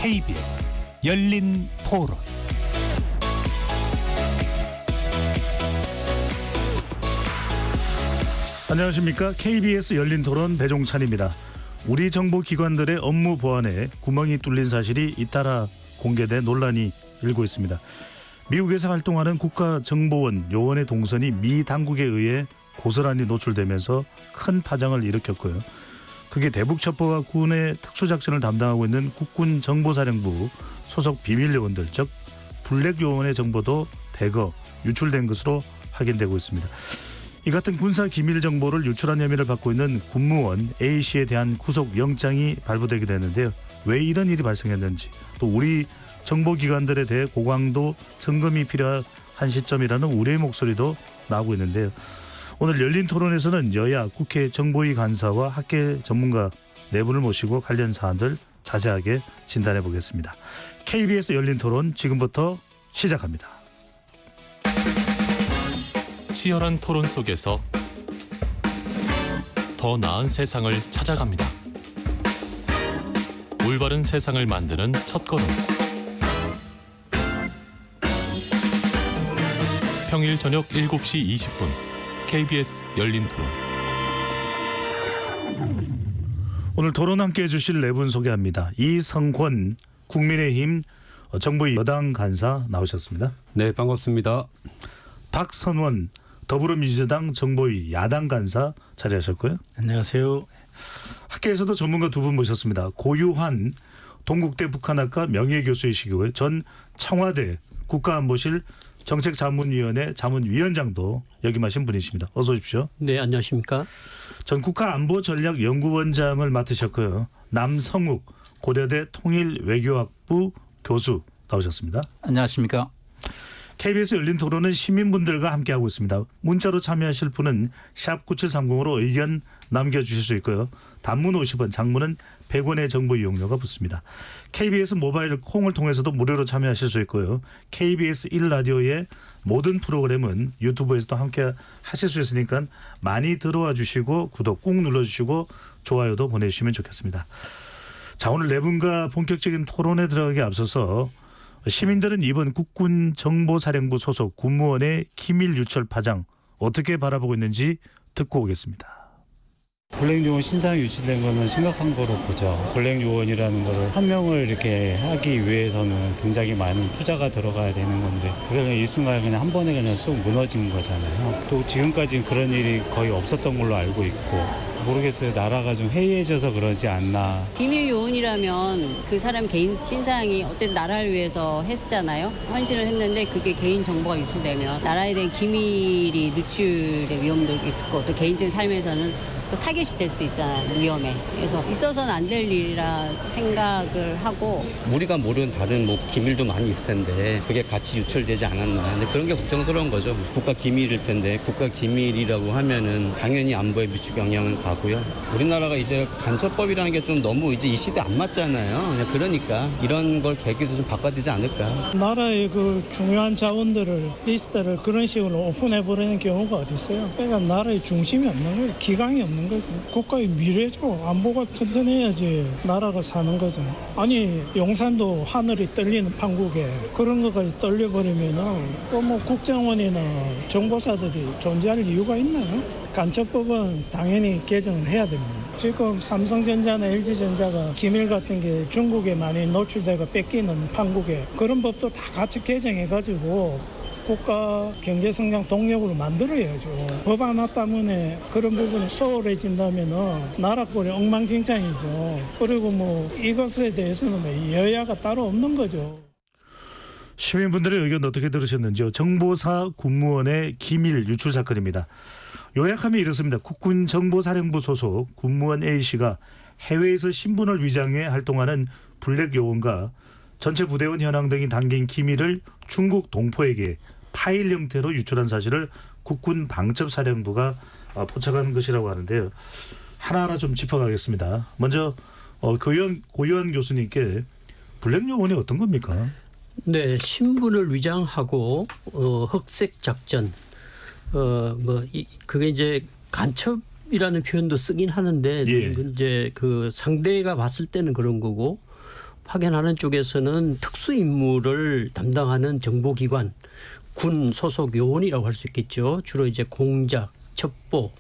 KBS 열린 토론. 안녕하십니까. KBS 열린 토론 배종찬입니다. 우리 정보기관들의 업무 보안에 구멍이 뚫린 사실이 잇따라 공개돼 논란이 일고 있습니다. 미국에서 활동하는 국가정보원 요원의 동선이 미 당국에 의해 고스란히 노출되면서 큰 파장을 일으켰고요. 그게 대북첩보와 군의 특수작전을 담당하고 있는 국군정보사령부 소속 비밀요원들, 즉 블랙요원의 정보도 대거 유출된 것으로 확인되고 있습니다. 이 같은 군사 기밀 정보를 유출한 혐의를 받고 있는 군무원 A씨에 대한 구속영장이 발부되기도 했는데요. 왜 이런 일이 발생했는지, 또 우리 정보기관들에 대해 고강도 점검이 필요한 시점이라는 우려의 목소리도 나오고 있는데요. 오늘 열린 토론에서는 여야 국회 정보위 간사와 학계 전문가 네 분을 모시고 관련 사안들 자세하게 진단해 보겠습니다. KBS 열린 토론 지금부터 시작합니다. 치열한 토론 속에서 더 나은 세상을 찾아갑니다. 올바른 세상을 만드는 첫걸음. 평일 저녁 7시 20분 KBS 열린 토론. 오늘 토론 함께해 주실 네 분 소개합니다. 이성권 국민의힘 정보위 여당 간사 나오셨습니다. 네, 반갑습니다. 박선원 더불어민주당 정보위 야당 간사 자리하셨고요. 안녕하세요. 학계에서도 전문가 두 분 모셨습니다. 고유환 동국대 북한학과 명예교수이시고요. 전 청와대 국가안보실 정책자문위원회 자문위원장도 역임하신 분이십니다. 어서 오십시오. 네, 안녕하십니까. 전 국가안보전략연구원장을 맡으셨고요. 남성욱 고려대 통일외교학부 교수 나오셨습니다. 안녕하십니까. KBS 열린 토론은 시민분들과 함께하고 있습니다. 문자로 참여하실 분은 샵 9730으로 의견 남겨주실 수 있고요. 단문 50원, 장문은 100원의 정보 이용료가 붙습니다. KBS 모바일 콩을 통해서도 무료로 참여하실 수 있고요. KBS 1라디오의 모든 프로그램은 유튜브에서도 함께 하실 수 있으니까 많이 들어와 주시고 구독 꾹 눌러주시고 좋아요도 보내주시면 좋겠습니다. 자, 오늘 네 분과 본격적인 토론에 들어가기 앞서서 시민들은 이번 국군정보사령부 소속 군무원의 기밀 유출 파장 어떻게 바라보고 있는지 듣고 오겠습니다. 블랙요원 신상이 유출된 거는 심각한 거로 보죠. 블랙요원이라는 거를 한 명을 이렇게 하기 위해서는 굉장히 많은 투자가 들어가야 되는 건데 그러면 일순간에 그냥 한 번에 그냥 쑥 무너진 거잖아요. 또 지금까지 그런 일이 거의 없었던 걸로 알고 있고 모르겠어요. 나라가 좀 해이해져서 그러지 않나. 비밀 요원이라면 그 사람 개인 신상이 어쨌든 나라를 위해서 했잖아요. 헌신을 했는데 그게 개인 정보가 유출되면 나라에 대한 기밀이 누출의 위험도 있을 거고 또 개인적인 삶에서는 또 타겟이 될 수 있잖아요. 위험에. 그래서 있어서는 안 될 일이라 생각을 하고. 우리가 모르는 다른 뭐 기밀도 많이 있을 텐데 그게 같이 유출되지 않았나. 근데 그런 게 걱정스러운 거죠. 국가 기밀일 텐데 국가 기밀이라고 하면은 당연히 안보에 미치고 영향을 가고요. 우리나라가 이제 간첩법이라는 게 좀 너무 이제 이 시대에 안 맞잖아요. 그러니까 이런 걸 계기도 좀 바꿔야 되지 않을까. 나라의 그 중요한 자원들을 리스트를 그런 식으로 오픈해버리는 경우가 어디 있어요. 그러니까 나라의 중심이 없는 거예요. 기강이 없는 거죠. 국가의 미래죠. 안보가 튼튼해야지 나라가 사는 거죠. 아니 용산도 하늘이 떨리는 판국에 그런 것까지 떨려버리면은 뭐 국정원이나 정보사들이 존재할 이유가 있나요? 간첩법은 당연히 개정을 해야 됩니다. 지금 삼성전자나 LG전자가 기밀 같은 게 중국에 많이 노출되고 뺏기는 판국에 그런 법도 다 같이 개정해가지고 국가 경제성장 동력으로 만들어야죠. 법 하나 때문에 그런 부분이 소홀해진다면 나라꼴이 엉망진창이죠. 그리고 뭐 이것에 대해서는 뭐 여야가 따로 없는 거죠. 시민분들의 의견 어떻게 들으셨는지요? 정보사 군무원의 기밀 유출 사건입니다. 요약하면 이렇습니다. 국군정보사령부 소속 군무원 A씨가 해외에서 신분을 위장해 활동하는 블랙요원과 전체 부대원 현황 등이 담긴 기밀을 중국 동포에게 파일 형태로 유출한 사실을 국군 방첩사령부가 포착한 것이라고 하는데요. 하나하나 좀 짚어가겠습니다. 먼저 고유한 교수님께 블랙요원이 어떤 겁니까? 네, 신분을 위장하고 흑색 작전, 그게 이제 간첩이라는 표현도 쓰긴 하는데 예. 이제 그 상대가 봤을 때는 그런 거고 파견하는 쪽에서는 특수 임무를 담당하는 정보기관, 군 소속 요원이라고 할 수 있겠죠. 주로 이제 공작, 첩보,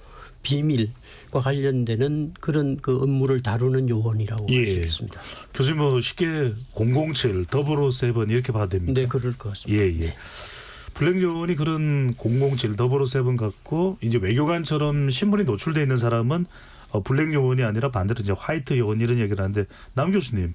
비밀과 관련되는 그런 그 업무를 다루는 요원이라고 할 수 있겠습니다. 교수님 뭐 쉽게 007, 007 이렇게 봐도 됩니다. 네, 그럴 것 같습니다. 예. 블랙 요원이 그런 007, 007 같고 이제 외교관처럼 신분이 노출돼 있는 사람은 블랙 요원이 아니라 반대로 이제 화이트 요원 이런 얘기를 하는데 남 교수님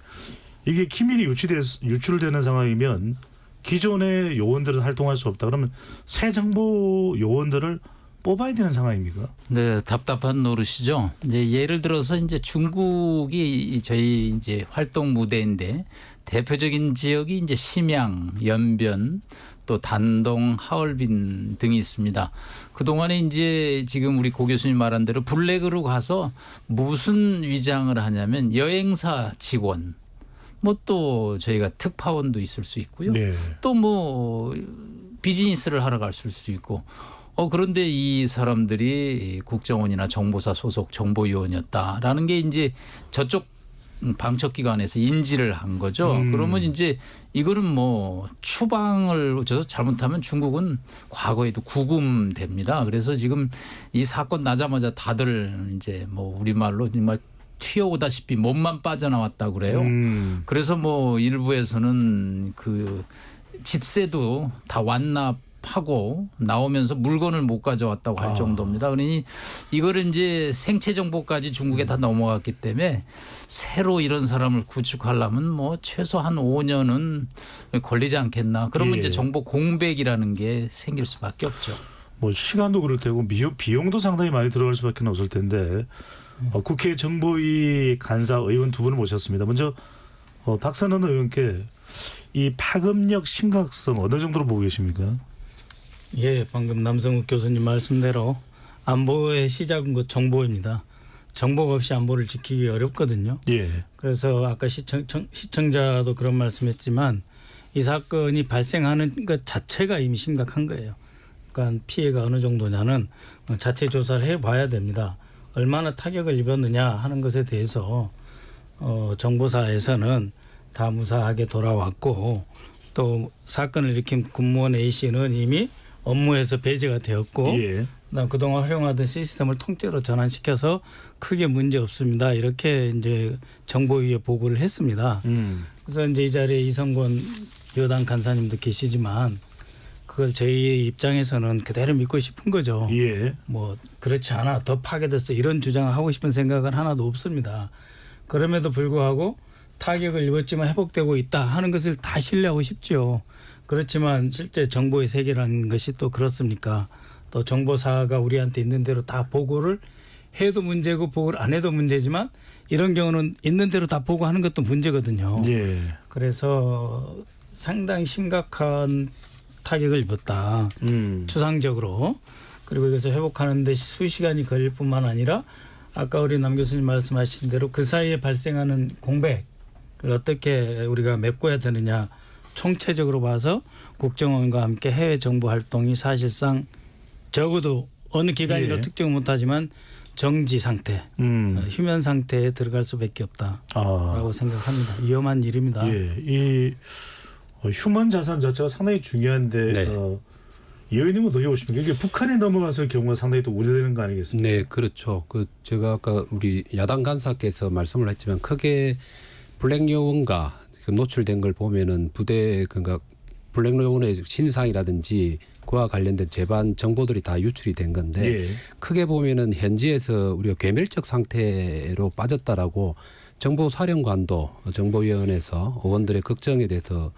이게 기밀이 유출되는 상황이면 기존의 요원들은 활동할 수 없다. 그러면 새 정보 요원들을 뽑아야 되는 상황입니까? 네, 답답한 노릇이죠. 이제 예를 들어서 이제 중국이 저희 이제 활동 무대인데 대표적인 지역이 이제 심양, 연변, 또 단동, 하얼빈 등이 있습니다. 그동안에 이제 지금 우리 고 교수님 말한 대로 블랙으로 가서 무슨 위장을 하냐면 여행사 직원, 뭐 또 저희가 특파원도 있을 수 있고요. 네. 또 뭐 비즈니스를 하러 갈 수도 있고. 그런데 이 사람들이 국정원이나 정보사 소속 정보요원이었다라는 게 이제 저쪽 방첩기관에서 인지를 한 거죠. 그러면 이제 이거는 뭐 추방을 저 잘못하면 중국은 과거에도 구금됩니다. 그래서 지금 이 사건 나자마자 다들 이제 뭐 우리말로 정말 튀어오다시피 몸만 빠져나왔다 그래요. 그래서 뭐 일부에서는 그 집세도 다 완납하고 나오면서 물건을 못 가져왔다고 할 정도입니다. 그러니 이거를 이제 생체 정보까지 중국에 다 넘어갔기 때문에 새로 이런 사람을 구축하려면 뭐 최소 한 5년은 걸리지 않겠나. 그러면 이제 정보 공백이라는 게 생길 수밖에 없죠. 뭐 시간도 그럴 테고 비용도 상당히 많이 들어갈 수밖에 없을 텐데 국회 정보위 간사 의원 두 분을 모셨습니다. 먼저 박선원 의원께 이 파급력 심각성 어느 정도로 보고 계십니까? 예, 방금 남성욱 교수님 말씀대로 안보의 시작은 그 정보입니다. 정보가 없이 안보를 지키기 어렵거든요. 예. 그래서 아까 시청자도 그런 말씀했지만 이 사건이 발생하는 것 자체가 이미 심각한 거예요. 그러니까 피해가 어느 정도냐는 자체 조사를 해봐야 됩니다. 얼마나 타격을 입었느냐 하는 것에 대해서 정보사에서는 다 무사하게 돌아왔고 또 사건을 일으킨 군무원 A씨는 이미 업무에서 배제가 되었고 그동안 활용하던 시스템을 통째로 전환시켜서 크게 문제 없습니다. 이렇게 이제 정보위에 보고를 했습니다. 그래서 이제 이 자리에 이성권 여당 간사님도 계시지만 그걸 저희 입장에서는 그대로 믿고 싶은 거죠. 뭐 그렇지 않아 더 파괴됐어 이런 주장을 하고 싶은 생각은 하나도 없습니다. 그럼에도 불구하고 타격을 입었지만 회복되고 있다 하는 것을 다 신뢰하고 싶죠. 그렇지만 실제 정보의 세계라는 것이 또 그렇습니까? 또 정보사가 우리한테 있는 대로 다 보고를 해도 문제고 보고를 안 해도 문제지만 이런 경우는 있는 대로 다 보고하는 것도 문제거든요. 그래서 상당히 심각한 타격을 입었다. 추상적으로. 그리고 이것을 회복하는 데 수시간이 걸릴 뿐만 아니라 아까 우리 남 교수님 말씀하신 대로 그 사이에 발생하는 공백을 어떻게 우리가 메꿔야 되느냐. 총체적으로 봐서 국정원과 함께 해외 정보 활동이 사실상 적어도 어느 기간이라 특정 못하지만 정지 상태, 휴면 상태에 들어갈 수밖에 없다라고 생각합니다. 위험한 일입니다. 이 휴먼 자산 자체가 상당히 중요한데 예의님은 어떻게 보십니까? 이게 북한에 넘어갔을 경우가 상당히 또 우려되는 거 아니겠습니까? 네, 그렇죠. 제가 아까 우리 야당 간사께서 말씀을 했지만 크게 블랙 요원과 노출된 걸 보면은 부대 그러니까 블랙 요원의 신상이라든지 그와 관련된 재반 정보들이 다 유출이 된 건데 크게 보면은 현지에서 우리가 괴멸적 상태로 빠졌다라고 정보사령관도 정보위원회에서 의원들의 걱정에 대해서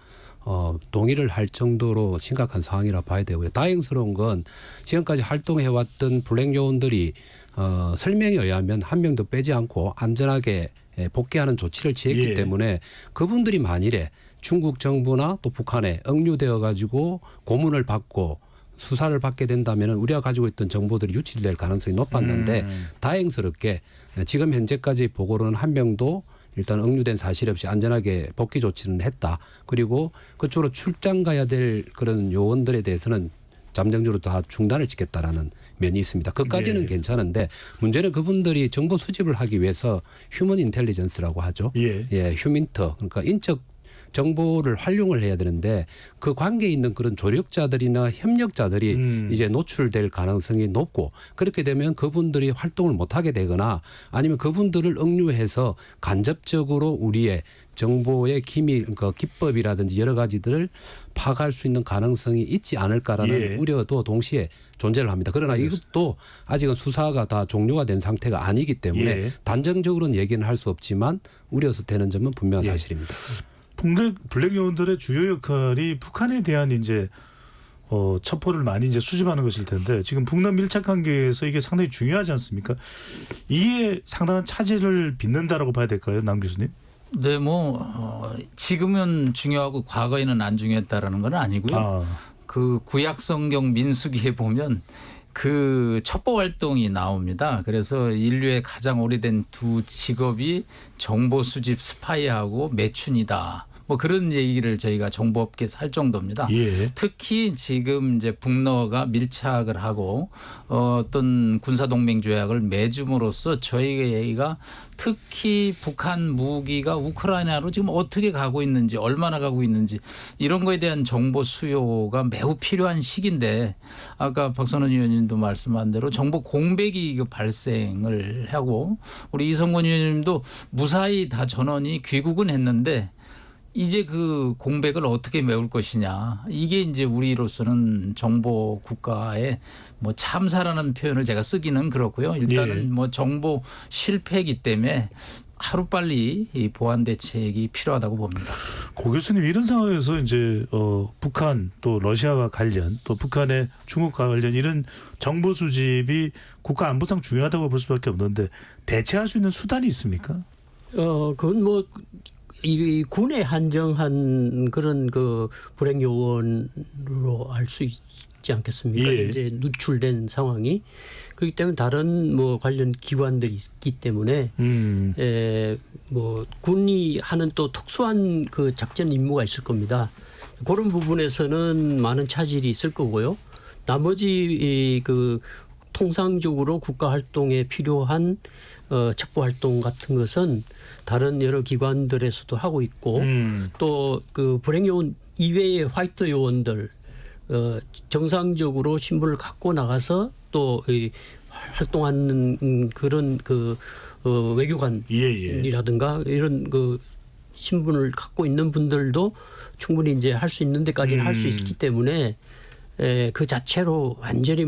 동의를 할 정도로 심각한 상황이라 봐야 되고요. 다행스러운 건 지금까지 활동해왔던 블랙 요원들이 설명에 의하면 한 명도 빼지 않고 안전하게 복귀하는 조치를 취했기 때문에 그분들이 만일에 중국 정부나 또 북한에 억류되어 가지고 고문을 받고 수사를 받게 된다면 우리가 가지고 있던 정보들이 유출될 가능성이 높았는데 다행스럽게 지금 현재까지 보고로는 한 명도 일단 억류된 사실 없이 안전하게 복귀 조치는 했다. 그리고 그쪽으로 출장 가야 될 그런 요원들에 대해서는 잠정적으로 다 중단을 짓겠다라는 면이 있습니다. 그까지는 예. 괜찮은데 문제는 그분들이 정보 수집을 하기 위해서 휴먼 인텔리전스라고 하죠. 예. 휴민터 그러니까 인적 정보를 활용을 해야 되는데 그 관계에 있는 그런 조력자들이나 협력자들이 이제 노출될 가능성이 높고 그렇게 되면 그분들이 활동을 못하게 되거나 아니면 그분들을 억류해서 간접적으로 우리의 정보의 기밀, 그러니까 기법이라든지 여러 가지들을 파악할 수 있는 가능성이 있지 않을까라는 예. 우려도 동시에 존재를 합니다. 그러나 이것도 아직은 수사가 다 종료가 된 상태가 아니기 때문에 예. 단정적으로는 얘기는 할 수 없지만 우려서 되는 점은 분명한 예. 사실입니다. 블랙 요원들의 주요 역할이 북한에 대한 이제 첩보를 많이 이제 수집하는 것일 텐데 지금 북남 밀착 관계에서 이게 상당히 중요하지 않습니까? 이게 상당한 차질을 빚는다라고 봐야 될까요, 남 교수님? 네, 지금은 중요하고 과거에는 안 중요했다라는 건 아니고요. 그 구약 성경 민수기에 보면 그 첩보 활동이 나옵니다. 그래서 인류의 가장 오래된 두 직업이 정보 수집 스파이하고 매춘이다. 뭐 그런 얘기를 저희가 정보업계에서 할 정도입니다. 예. 특히 지금 이제 북러가 밀착을 하고 어떤 군사동맹 조약을 맺음으로써 저희가 특히 북한 무기가 우크라이나로 지금 어떻게 가고 있는지 얼마나 가고 있는지 이런 거에 대한 정보 수요가 매우 필요한 시기인데 아까 박선원 의원님도 말씀한 대로 정보 공백이 발생을 하고 우리 이성권 의원님도 무사히 다 전원이 귀국은 했는데 이제 그 공백을 어떻게 메울 것이냐. 이게 이제 우리로서는 정보 국가의 참사라는 표현을 제가 쓰기는 그렇고요. 일단은 정보 실패이기 때문에 하루빨리 이 보완 대책이 필요하다고 봅니다. 고 교수님 이런 상황에서 이제 북한 또 러시아와 관련 또 북한의 중국과 관련 이런 정보 수집이 국가 안보상 중요하다고 볼 수밖에 없는데 대체할 수 있는 수단이 있습니까? 그건 이 군에 한정한 그런 그 불행 요원으로 알 수 있지 않겠습니까? 예. 이제 누출된 상황이 그렇기 때문에 다른 관련 기관들이 있기 때문에 군이 하는 또 특수한 그 작전 임무가 있을 겁니다. 그런 부분에서는 많은 차질이 있을 거고요. 나머지 그 통상적으로 국가 활동에 필요한 첩보 활동 같은 것은 다른 여러 기관들에서도 하고 있고 또 그 불행 요원 이외의 화이트 요원들 정상적으로 신분을 갖고 나가서 또 활동하는 그런 그 외교관이라든가 이런 그 신분을 갖고 있는 분들도 충분히 이제 할 수 있는 데까지는 할 수 있기 때문에 그 자체로 완전히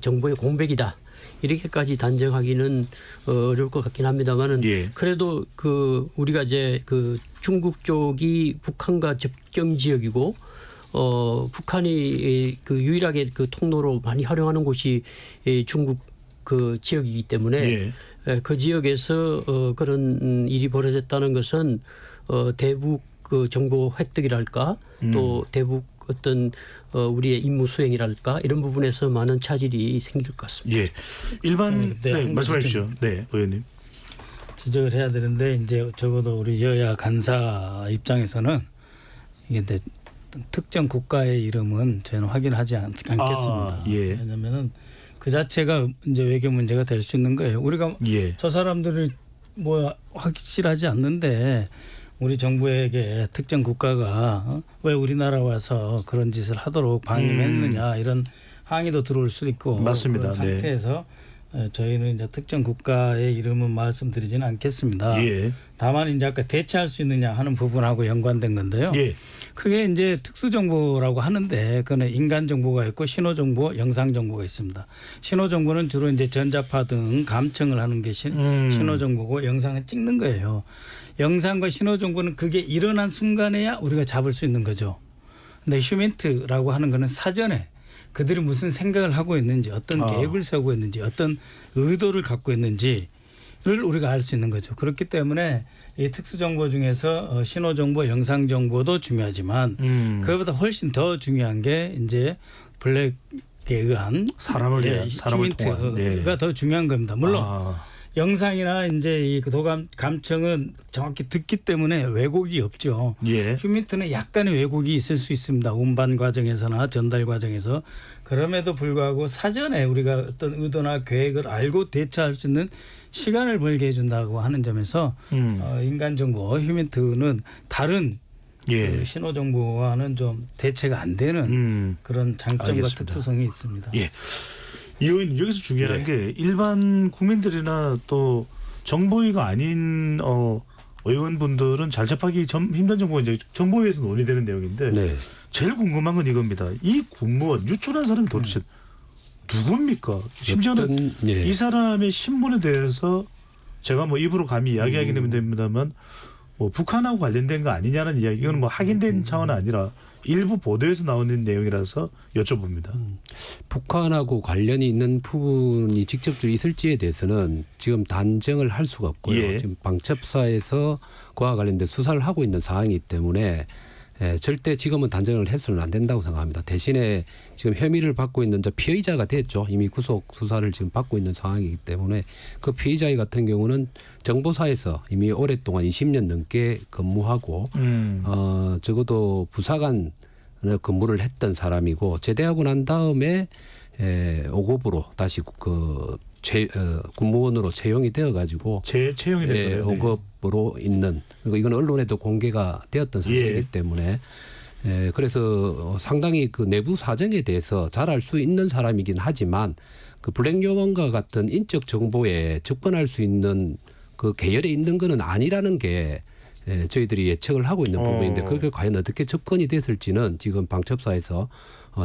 정보의 공백이다. 이렇게까지 단정하기는 어려울 것 같긴 합니다만은 그래도 그 우리가 이제 그 중국 쪽이 북한과 접경 지역이고 북한이 그 유일하게 그 통로로 많이 활용하는 곳이 중국 그 지역이기 때문에 그 지역에서 그런 일이 벌어졌다는 것은 대북 그 정보 획득이랄까 또 대북 어떤 우리의 임무 수행이랄까 이런 부분에서 많은 차질이 생길 것 같습니다. 예, 일반 말씀해 주시죠. 네, 의원님. 지적을 해야 되는데 이제 적어도 우리 여야 간사 입장에서는 이게 특정 국가의 이름은 저희는 확인하지 않겠습니다. 왜냐하면은 그 자체가 이제 외교 문제가 될 수 있는 거예요. 우리가 저 사람들이 확실하지 않는데. 우리 정부에게 특정 국가가 왜 우리나라 와서 그런 짓을 하도록 방임했느냐 이런 항의도 들어올 수도 있고 맞습니다. 그런 상태에서 저희는 이제 특정 국가의 이름은 말씀드리지는 않겠습니다. 다만 이제 아까 대체할 수 있느냐 하는 부분하고 연관된 건데요. 그게 이제 특수정보라고 하는데 그는 인간 정보가 있고 신호 정보, 영상 정보가 있습니다. 신호 정보는 주로 이제 전자파 등 감청을 하는 게 신호 정보고 영상은 찍는 거예요. 영상과 신호 정보는 그게 일어난 순간에야 우리가 잡을 수 있는 거죠. 근데 휴민트라고 하는 거는 사전에 그들이 무슨 생각을 하고 있는지 어떤 계획을 세우고 있는지 어떤 의도를 갖고 있는지를 우리가 알 수 있는 거죠. 그렇기 때문에 이 특수정보 중에서 신호정보, 영상정보도 중요하지만 그것보다 훨씬 더 중요한 게 이제 블랙에 의한 사람을 통한 휴민트가 더 중요한 겁니다. 물론 영상이나 이제 이 도감 감청은 정확히 듣기 때문에 왜곡이 없죠. 예. 휴민트는 약간의 왜곡이 있을 수 있습니다. 운반 과정에서나 전달 과정에서. 그럼에도 불구하고 사전에 우리가 어떤 의도나 계획을 알고 대처할 수 있는 시간을 벌게 해준다고 하는 점에서 인간정보 휴민트는 다른 그 신호정보와는 좀 대체가 안 되는 그런 장점과 알겠습니다. 특수성이 있습니다. 예. 이 의원님 여기서 중요한 게 일반 국민들이나 또 정보위가 아닌 의원분들은 잘 접하기 힘든 정보가 이제 정보위에서 논의되는 내용인데 네. 제일 궁금한 건 이겁니다. 이 공무원 유출한 사람이 도대체 누굽니까? 심지어는 이 사람의 신분에 대해서 제가 뭐 입으로 감히 이야기하기는 됩니다만 뭐 북한하고 관련된 거 아니냐는 이야기 이건 뭐 확인된 차원은 아니라 일부 보도에서 나오는 내용이라서 여쭤봅니다. 북한하고 관련이 있는 부분이 직접적으로 있을지에 대해서는 지금 단정을 할 수가 없고요. 예. 지금 방첩사에서 그와 관련된 수사를 하고 있는 상황이기 때문에 절대 지금은 단정을 해서는 안 된다고 생각합니다. 대신에 지금 혐의를 받고 있는 피의자가 됐죠. 이미 구속 수사를 지금 받고 있는 상황이기 때문에 그 피의자 같은 경우는 정보사에서 이미 오랫동안 20년 넘게 근무하고 적어도 부사관 근무를 했던 사람이고 제대하고 난 다음에 5급으로 다시 군무원으로 채용이 되어가지고 채용이 됐거든요. 5급으로 있는 그리고 이건 언론에도 공개가 되었던 사실이기 때문에 그래서 상당히 그 내부 사정에 대해서 잘 알 수 있는 사람이긴 하지만 그 블랙요원과 같은 인적 정보에 접근할 수 있는 그 계열에 있는 것은 아니라는 게 저희들이 예측을 하고 있는 부분인데 그게 과연 어떻게 접근이 됐을지는 지금 방첩사에서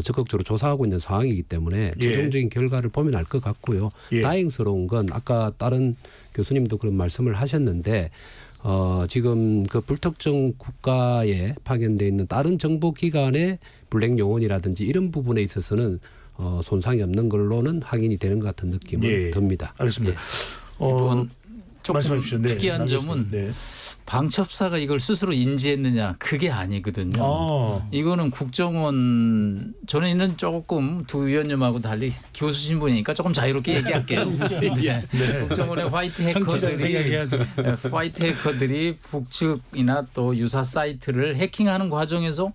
적극적으로 조사하고 있는 상황이기 때문에 최종적인 결과를 보면 알 것 같고요. 다행스러운 건 아까 다른 교수님도 그런 말씀을 하셨는데 지금 그 불특정 국가에 파견돼 있는 다른 정보기관의 블랙 요원이라든지 이런 부분에 있어서는 손상이 없는 걸로는 확인이 되는 것 같은 느낌은 듭니다. 알겠습니다. 이번 조금 말씀하십시오. 특이한 점은 방첩사가 이걸 스스로 인지했느냐 그게 아니거든요. 이거는 국정원 저는 조금 두 의원님하고 달리 교수 신분이니까 조금 자유롭게 얘기할게요. 국정원의 화이트 해커들이 북측이나 또 유사 사이트를 해킹하는 과정에서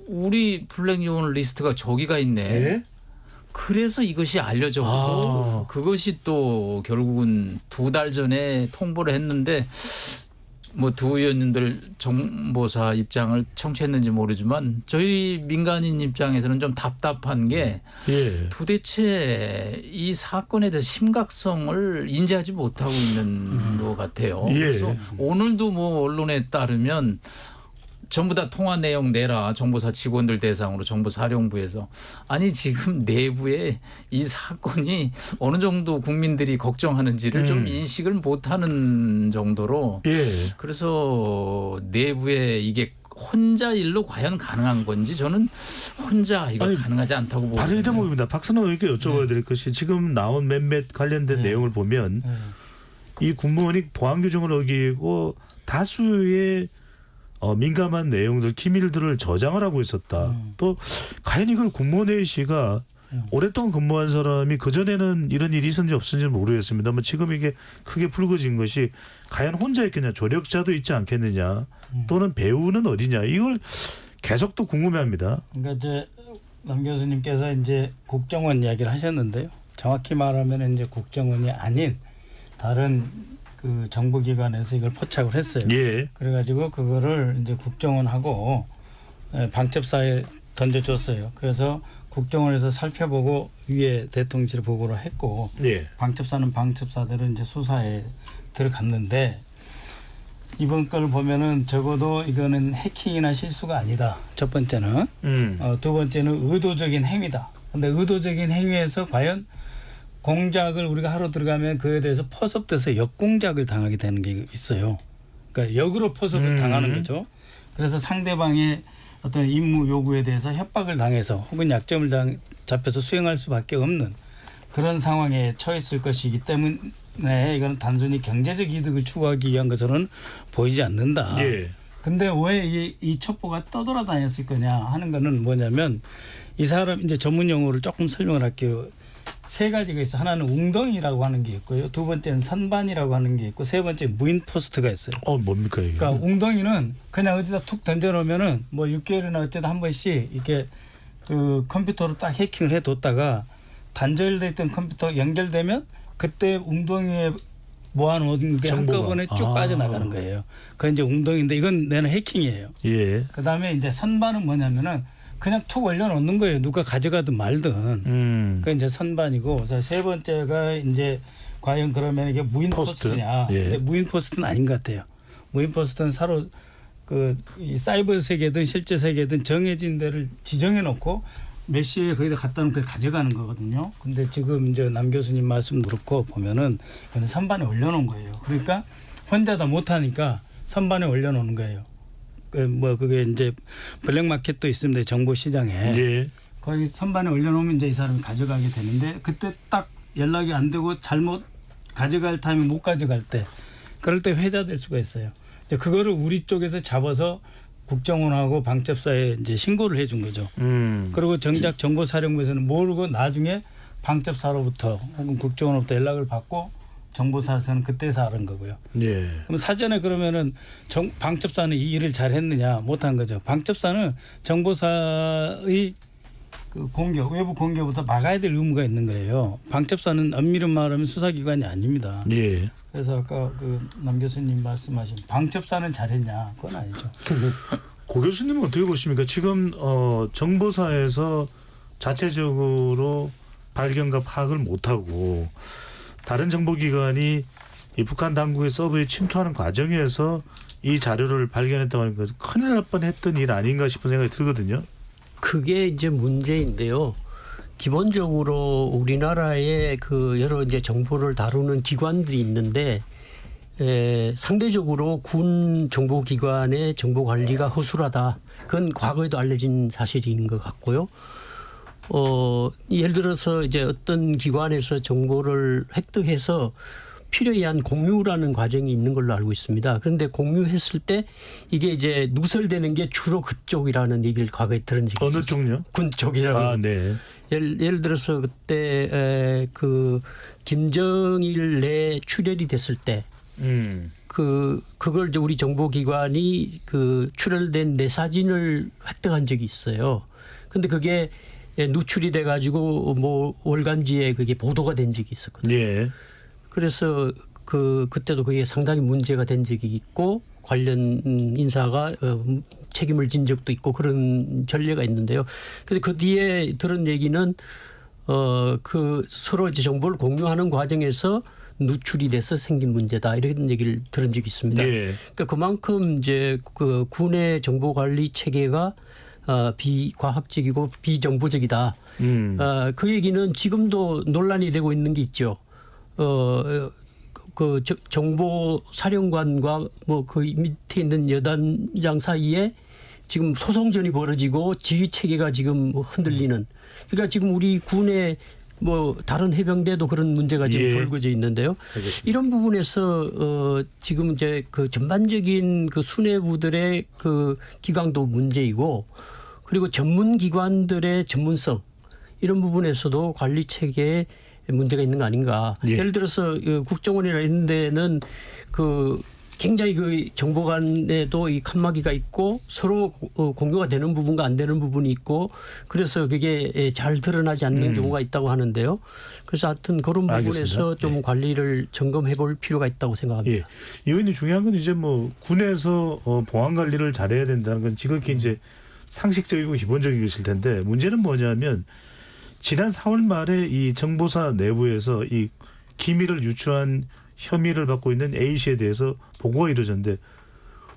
우리 블랙 요원 리스트가 저기가 있네. 그래서 이것이 알려졌고 그것이 또 결국은 2달 전에 통보를 했는데 뭐 두 의원님들 정보사 입장을 청취했는지 모르지만 저희 민간인 입장에서는 좀 답답한 게 도대체 이 사건에 대해서 심각성을 인지하지 못하고 있는 것 같아요. 그래서 오늘도 뭐 언론에 따르면 전부 다 통화 내용 내라 정보사 직원들 대상으로 정보사령부에서 아니 지금 내부에 이 사건이 어느 정도 국민들이 걱정하는지를 좀 인식을 못하는 정도로 그래서 내부에 이게 혼자 일로 과연 가능한 건지 저는 혼자 이거 가능하지 않다고 봅니다. 바로 이 대목입니다. 박선호 의원께 여쭤봐야 될 것이 지금 나온 몇몇 관련된 내용을 보면 이 군무원이 보안 규정을 어기고 다수의 민감한 내용들, 기밀들을 저장을 하고 있었다. 또 과연 이걸 군무원회 씨가 오랫동안 근무한 사람이 그전에는 이런 일이 있었는지 없었는지 모르겠습니다만 지금 이게 크게 불거진 것이 과연 혼자 있겠냐, 조력자도 있지 않겠느냐, 또는 배우는 어디냐, 이걸 계속 또 궁금해합니다. 그러니까 이제 남 교수님께서 이제 국정원 이야기를 하셨는데요. 정확히 말하면 이제 국정원이 아닌 다른 그 정보기관에서 이걸 포착을 했어요. 그래가지고 그거를 이제 국정원하고 방첩사에 던져줬어요. 그래서 국정원에서 살펴보고 위에 대통령실에 보고를 했고 방첩사는 방첩사대로 이제 수사에 들어갔는데 이번 걸 보면은 적어도 이거는 해킹이나 실수가 아니다. 첫 번째는 두 번째는 의도적인 행위다. 근데 의도적인 행위에서 과연 공작을 우리가 하러 들어가면 그에 대해서 포섭돼서 역공작을 당하게 되는 게 있어요. 그러니까 역으로 포섭을 당하는 거죠. 그래서 상대방의 어떤 임무 요구에 대해서 협박을 당해서 혹은 약점을 잡혀서 수행할 수밖에 없는 그런 상황에 처했을 것이기 때문에 이거는 단순히 경제적 이득을 추구하기 위한 것으로는 보이지 않는다. 근데 왜 이 첩보가 떠돌아다녔을 거냐 하는 거는 뭐냐면 이 사람 이제 전문 용어를 조금 설명을 할게요. 세 가지가 있어. 하나는 웅덩이라고 하는 게 있고요. 두 번째는 선반이라고 하는 게 있고 세 번째 무인 포스트가 있어요. 뭡니까 이게? 그러니까 웅덩이는 그냥 어디다 툭 던져놓으면은 뭐 6개월이나 어쩌다 한 번씩 이렇게 그 컴퓨터로 딱 해킹을 해뒀다가 단절돼 있던 컴퓨터 연결되면 그때 웅덩이에 모아놓은 게 한꺼번에 쭉 빠져나가는 거예요. 그게 이제 웅덩이인데 이건 내는 해킹이에요. 예. 그다음에 이제 선반은 뭐냐면은 그냥 툭 올려놓는 거예요. 누가 가져가든 말든. 그게 이제 선반이고, 그래서 세 번째가 이제 과연 그러면 이게 무인 포스트냐? 예. 근데 무인 포스트는 아닌 것 같아요. 무인 포스트는 서로 이 사이버 세계든 실제 세계든 정해진 데를 지정해 놓고 몇 시에 거기다 갖다 놓고 가져가는 거거든요. 근데 지금 이제 남 교수님 말씀 그렇고 보면은 그냥 선반에 올려놓은 거예요. 그러니까 혼자 다 못하니까 선반에 올려놓는 거예요. 뭐 그게 이제 블랙마켓도 있습니다. 정보 시장에. 예. 거기 선반에 올려놓으면 이제 이 사람이 가져가게 되는데 그때 딱 연락이 안 되고 잘못 가져갈 타임에 못 가져갈 때 그럴 때 회자될 수가 있어요. 이제 그거를 우리 쪽에서 잡아서 국정원하고 방첩사에 이제 신고를 해준 거죠. 그리고 정작 정보사령부에서는 모르고 나중에 방첩사로부터 혹은 국정원으로부터 연락을 받고 정보사에서는 그때서 알은 거고요. 예. 그럼 사전에 그러면은 방첩사는 이 일을 잘했느냐 못한 거죠. 방첩사는 정보사의 그 공격, 외부 공격부터 막아야 될 의무가 있는 거예요. 방첩사는 엄밀히 말하면 수사기관이 아닙니다. 예. 그래서 아까 그 남 교수님 말씀하신 방첩사는 잘했냐 그건 아니죠. 고 교수님은 어떻게 보십니까? 지금 정보사에서 자체적으로 발견과 파악을 못하고 다른 정보기관이 이 북한 당국의 서버에 침투하는 과정에서 이 자료를 발견했다고 하는 것은 큰일 날 뻔했던 일 아닌가 싶은 생각이 들거든요. 그게 이제 문제인데요. 기본적으로 우리나라에 그 여러 이제 정보를 다루는 기관들이 있는데 상대적으로 군 정보기관의 정보 관리가 허술하다. 그건 과거에도 알려진 사실인 것 같고요. 예를 들어서 이제 어떤 기관에서 정보를 획득해서 필요에 의한 공유라는 과정이 있는 걸로 알고 있습니다. 그런데 공유했을 때 이게 이제 누설되는 게 주로 그쪽이라는 얘기를 과거에 들은 적이 있어요. 어느 쪽요? 군 쪽이라고. 네. 예를 들어서 그때 그 김정일 내 출혈이 됐을 때 그걸 이제 우리 정보기관이 그 출혈된 내 사진을 획득한 적이 있어요. 근데 그게 누출이 돼 가지고 뭐 월간지에 그게 보도가 된 적이 있었거든요. 예. 그래서 그때도 그게 상당히 문제가 된 적이 있고 관련 인사가 책임을 진 적도 있고 그런 전례가 있는데요. 그래서 그 뒤에 들은 얘기는 그 서로 이제 정보를 공유하는 과정에서 누출이 돼서 생긴 문제다 이런 얘기를 들은 적이 있습니다. 예. 그러니까 그만큼 이제 그 군의 정보 관리 체계가 비과학적이고 비정보적이다. 그 얘기는 지금도 논란이 되고 있는 게 있죠. 그 정보 사령관과 뭐 그 밑에 있는 여단장 사이에 지금 소송전이 벌어지고 지휘 체계가 지금 흔들리는. 그러니까 지금 우리 군의 뭐 다른 해병대도 그런 문제가 지금 불거져 있는데요. 알겠습니다. 이런 부분에서 지금 이제 그 전반적인 그 수뇌부들의 그 기강도 문제이고 그리고 전문 기관들의 전문성 이런 부분에서도 관리 체계에 문제가 있는 거 아닌가. 예를 들어서 국정원이나 이런 데는 그 굉장히 그 정보 간에도 이 칸막이가 있고 서로 공유가 되는 부분과 안 되는 부분이 있고 그래서 그게 잘 드러나지 않는 경우가 있다고 하는데요. 그래서 하여튼 그런 부분에서 알겠습니다. 좀 관리를 점검해 볼 필요가 있다고 생각합니다. 이 의원님 중요한 건 이제 뭐 군에서 보안 관리를 잘해야 된다는 건 지극히 이제 상식적이고 기본적인 것일 텐데 문제는 뭐냐면 지난 4월 말에 이 정보사 내부에서 이 기밀을 유출한 혐의를 받고 있는 A씨에 대해서 보고가 이루어졌는데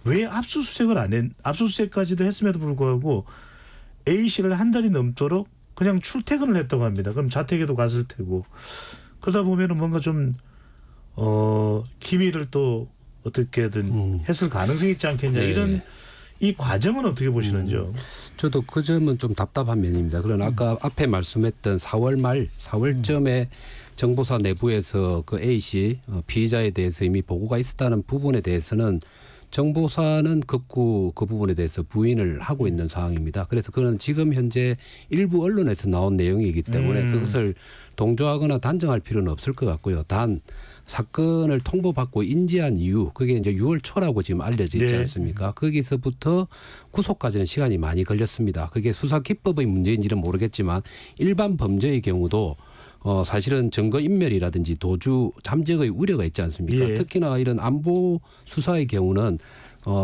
왜 압수수색까지도 했음에도 불구하고 A씨를 한 달이 넘도록 그냥 출퇴근을 했다고 합니다. 그럼 자택에도 갔을 테고 그러다 보면은 뭔가 좀 기밀을 또 어떻게든 했을 가능성이 있지 않겠냐 이런 이 과정은 어떻게 보시는지요? 저도 그 점은 좀 답답한 면입니다. 그러나 아까 앞에 말씀했던 4월쯤에 정보사 내부에서 그 A씨 피의자에 대해서 이미 보고가 있었다는 부분에 대해서는 정보사는 극구 그 부분에 대해서 부인을 하고 있는 상황입니다. 그래서 그는 지금 현재 일부 언론에서 나온 내용이기 때문에 그것을 동조하거나 단정할 필요는 없을 것 같고요. 단 사건을 통보받고 인지한 이유, 그게 이제 6월 초라고 지금 알려져 있지 않습니까? 거기서부터 구속까지는 시간이 많이 걸렸습니다. 그게 수사 기법의 문제인지는 모르겠지만 일반 범죄의 경우도 사실은 증거인멸이라든지 도주 잠적의 우려가 있지 않습니까? 특히나 이런 안보 수사의 경우는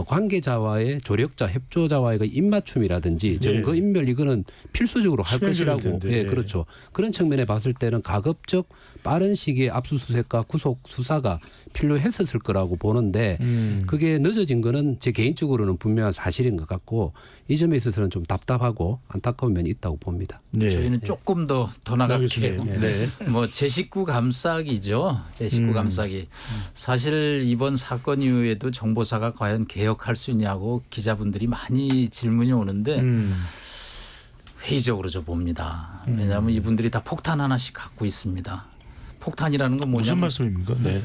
관계자와의 조력자, 협조자와의 그 입맞춤이라든지 증거인멸 이거는 필수적으로 할 것이라고. 예, 그렇죠. 그런 측면에 봤을 때는 가급적 빠른 시기에 압수수색과 구속 수사가 필요했었을 거라고 보는데 그게 늦어진 거는 제 개인적으로는 분명한 사실인 것 같고 이 점에 있어서는 좀 답답하고 안타까운 면이 있다고 봅니다. 네. 저희는 조금 더 나갈게요. 뭐 제 식구 감싸기죠. 제 식구 감싸기. 사실 이번 사건 이후에도 정보사가 과연 개혁할 수 있냐고 기자분들이 많이 질문이 오는데 회의적으로 저 봅니다. 왜냐하면 이분들이 다 폭탄 하나씩 갖고 있습니다. 폭탄이라는 건 뭐냐면 무슨 말씀입니까? 네.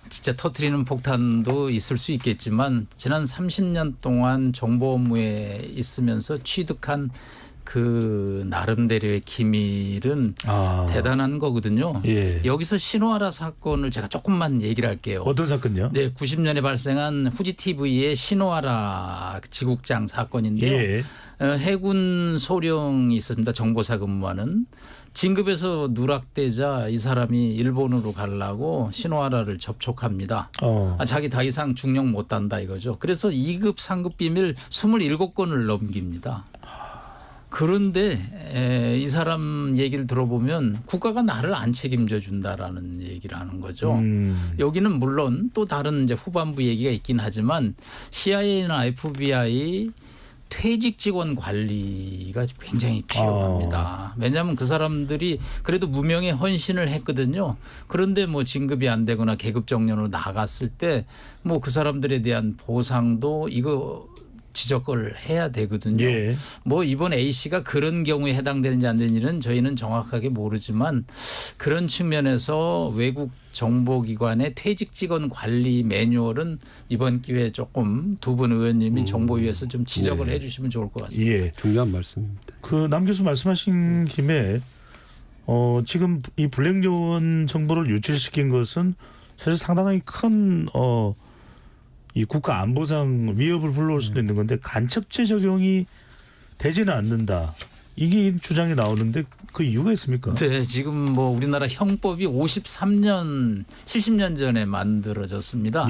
진짜 터트리는 폭탄도 있을 수 있겠지만 지난 30년 동안 정보 업무에 있으면서 취득한 그 나름대로의 기밀은 대단한 거거든요. 여기서 신호하라 사건을 제가 조금만 얘기를 할게요. 어떤 사건요? 네, 90년에 발생한 후지 TV의 신호하라 지국장 사건인데요. 해군 소령이 있습니다. 정보사 근무하는. 진급에서 누락되자 이 사람이 일본으로 가려고 신호하라를 접촉합니다. 자기 더 이상 중령 못 단다 이거죠. 그래서 2급, 3급 비밀 27건을 넘깁니다. 그런데 이 사람 얘기를 들어보면 국가가 나를 안 책임져 준다라는 얘기를 하는 거죠. 여기는 물론 또 다른 이제 후반부 얘기가 있긴 하지만 CIA나 FBI 퇴직 직원 관리가 굉장히 필요합니다. 왜냐하면 그 사람들이 그래도 무명의 헌신을 했거든요. 그런데 뭐 진급이 안 되거나 계급 정년으로 나갔을 때 뭐 그 사람들에 대한 보상도 이거 지적을 해야 되거든요. 뭐 이번 A 씨가 그런 경우에 해당되는지 안 되는지는 저희는 정확하게 모르지만 그런 측면에서 외국 정보기관의 퇴직 직원 관리 매뉴얼은 이번 기회에 조금 두 분 의원님이 정보위에서 좀 지적을 해 주시면 좋을 것 같습니다. 중요한 말씀입니다. 그 남 교수 말씀하신 김에 지금 이 블랙요원 정보를 유출시킨 것은 사실 상당히 큰 이 국가 안보상 위협을 불러올 수도 있는 건데 간첩죄 적용이 되지는 않는다. 이게 주장이 나오는데 그 이유가 있습니까? 네, 지금 뭐 우리나라 형법이 53년, 70년 전에 만들어졌습니다.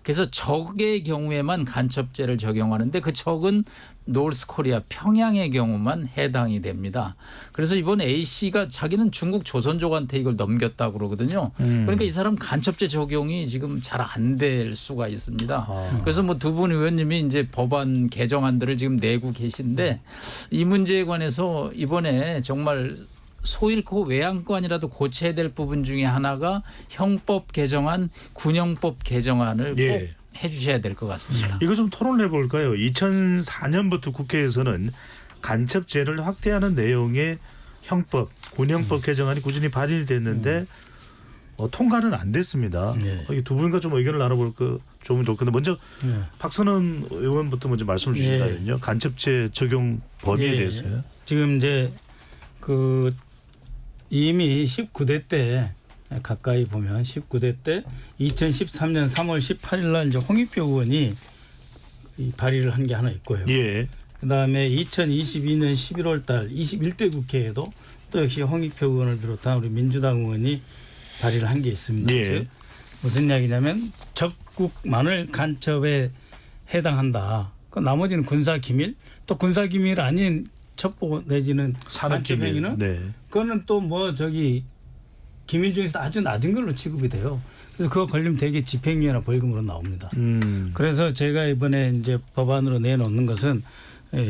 그래서 적의 경우에만 간첩죄를 적용하는데 그 적은 노스코리아 평양의 경우만 해당이 됩니다. 그래서 이번 A 씨가 자기는 중국 조선족한테 이걸 넘겼다고 그러거든요. 그러니까 이 사람 간첩죄 적용이 지금 잘 안 될 수가 있습니다. 그래서 뭐 두 분 의원님이 이제 법안 개정안들을 지금 내고 계신데 이 문제에 관해서 이번에 정말 소잃고 외양간이라도 고쳐야 될 부분 중에 하나가 형법 개정안, 군형법 개정안을 꼭 해 주셔야 될 것 같습니다. 이거 좀 토론해 볼까요? 2004년부터 국회에서는 간첩죄를 확대하는 내용의 형법, 군형법 개정안이 꾸준히 발의를 됐는데 통과는 안 됐습니다. 이 두 분과 좀 의견을 나눠볼 거 좋으면 좋겠는데 먼저 박선원 의원부터 먼저 말씀을 주신다면요. 간첩죄 적용 범위에 대해서요. 지금 이제 그 이미 19대 때 가까이 보면 19대 때 2013년 3월 18일 날 이제 홍익표 의원이 발의를 한 게 하나 있고요. 그다음에 2022년 11월 달 21대 국회에도 또 역시 홍익표 의원을 비롯한 우리 민주당 의원이 발의를 한 게 있습니다. 즉 무슨 이야기냐면 적국만을 간첩에 해당한다. 그 나머지는 군사 기밀, 또 군사 기밀 아닌 첩보 내지는 간첩 행위는 그거는 또 뭐 저기 기밀 중에서 아주 낮은 걸로 취급이 돼요. 그래서 그거 걸리면 대개 집행유예나 벌금으로 나옵니다. 그래서 제가 이번에 이제 법안으로 내놓는 것은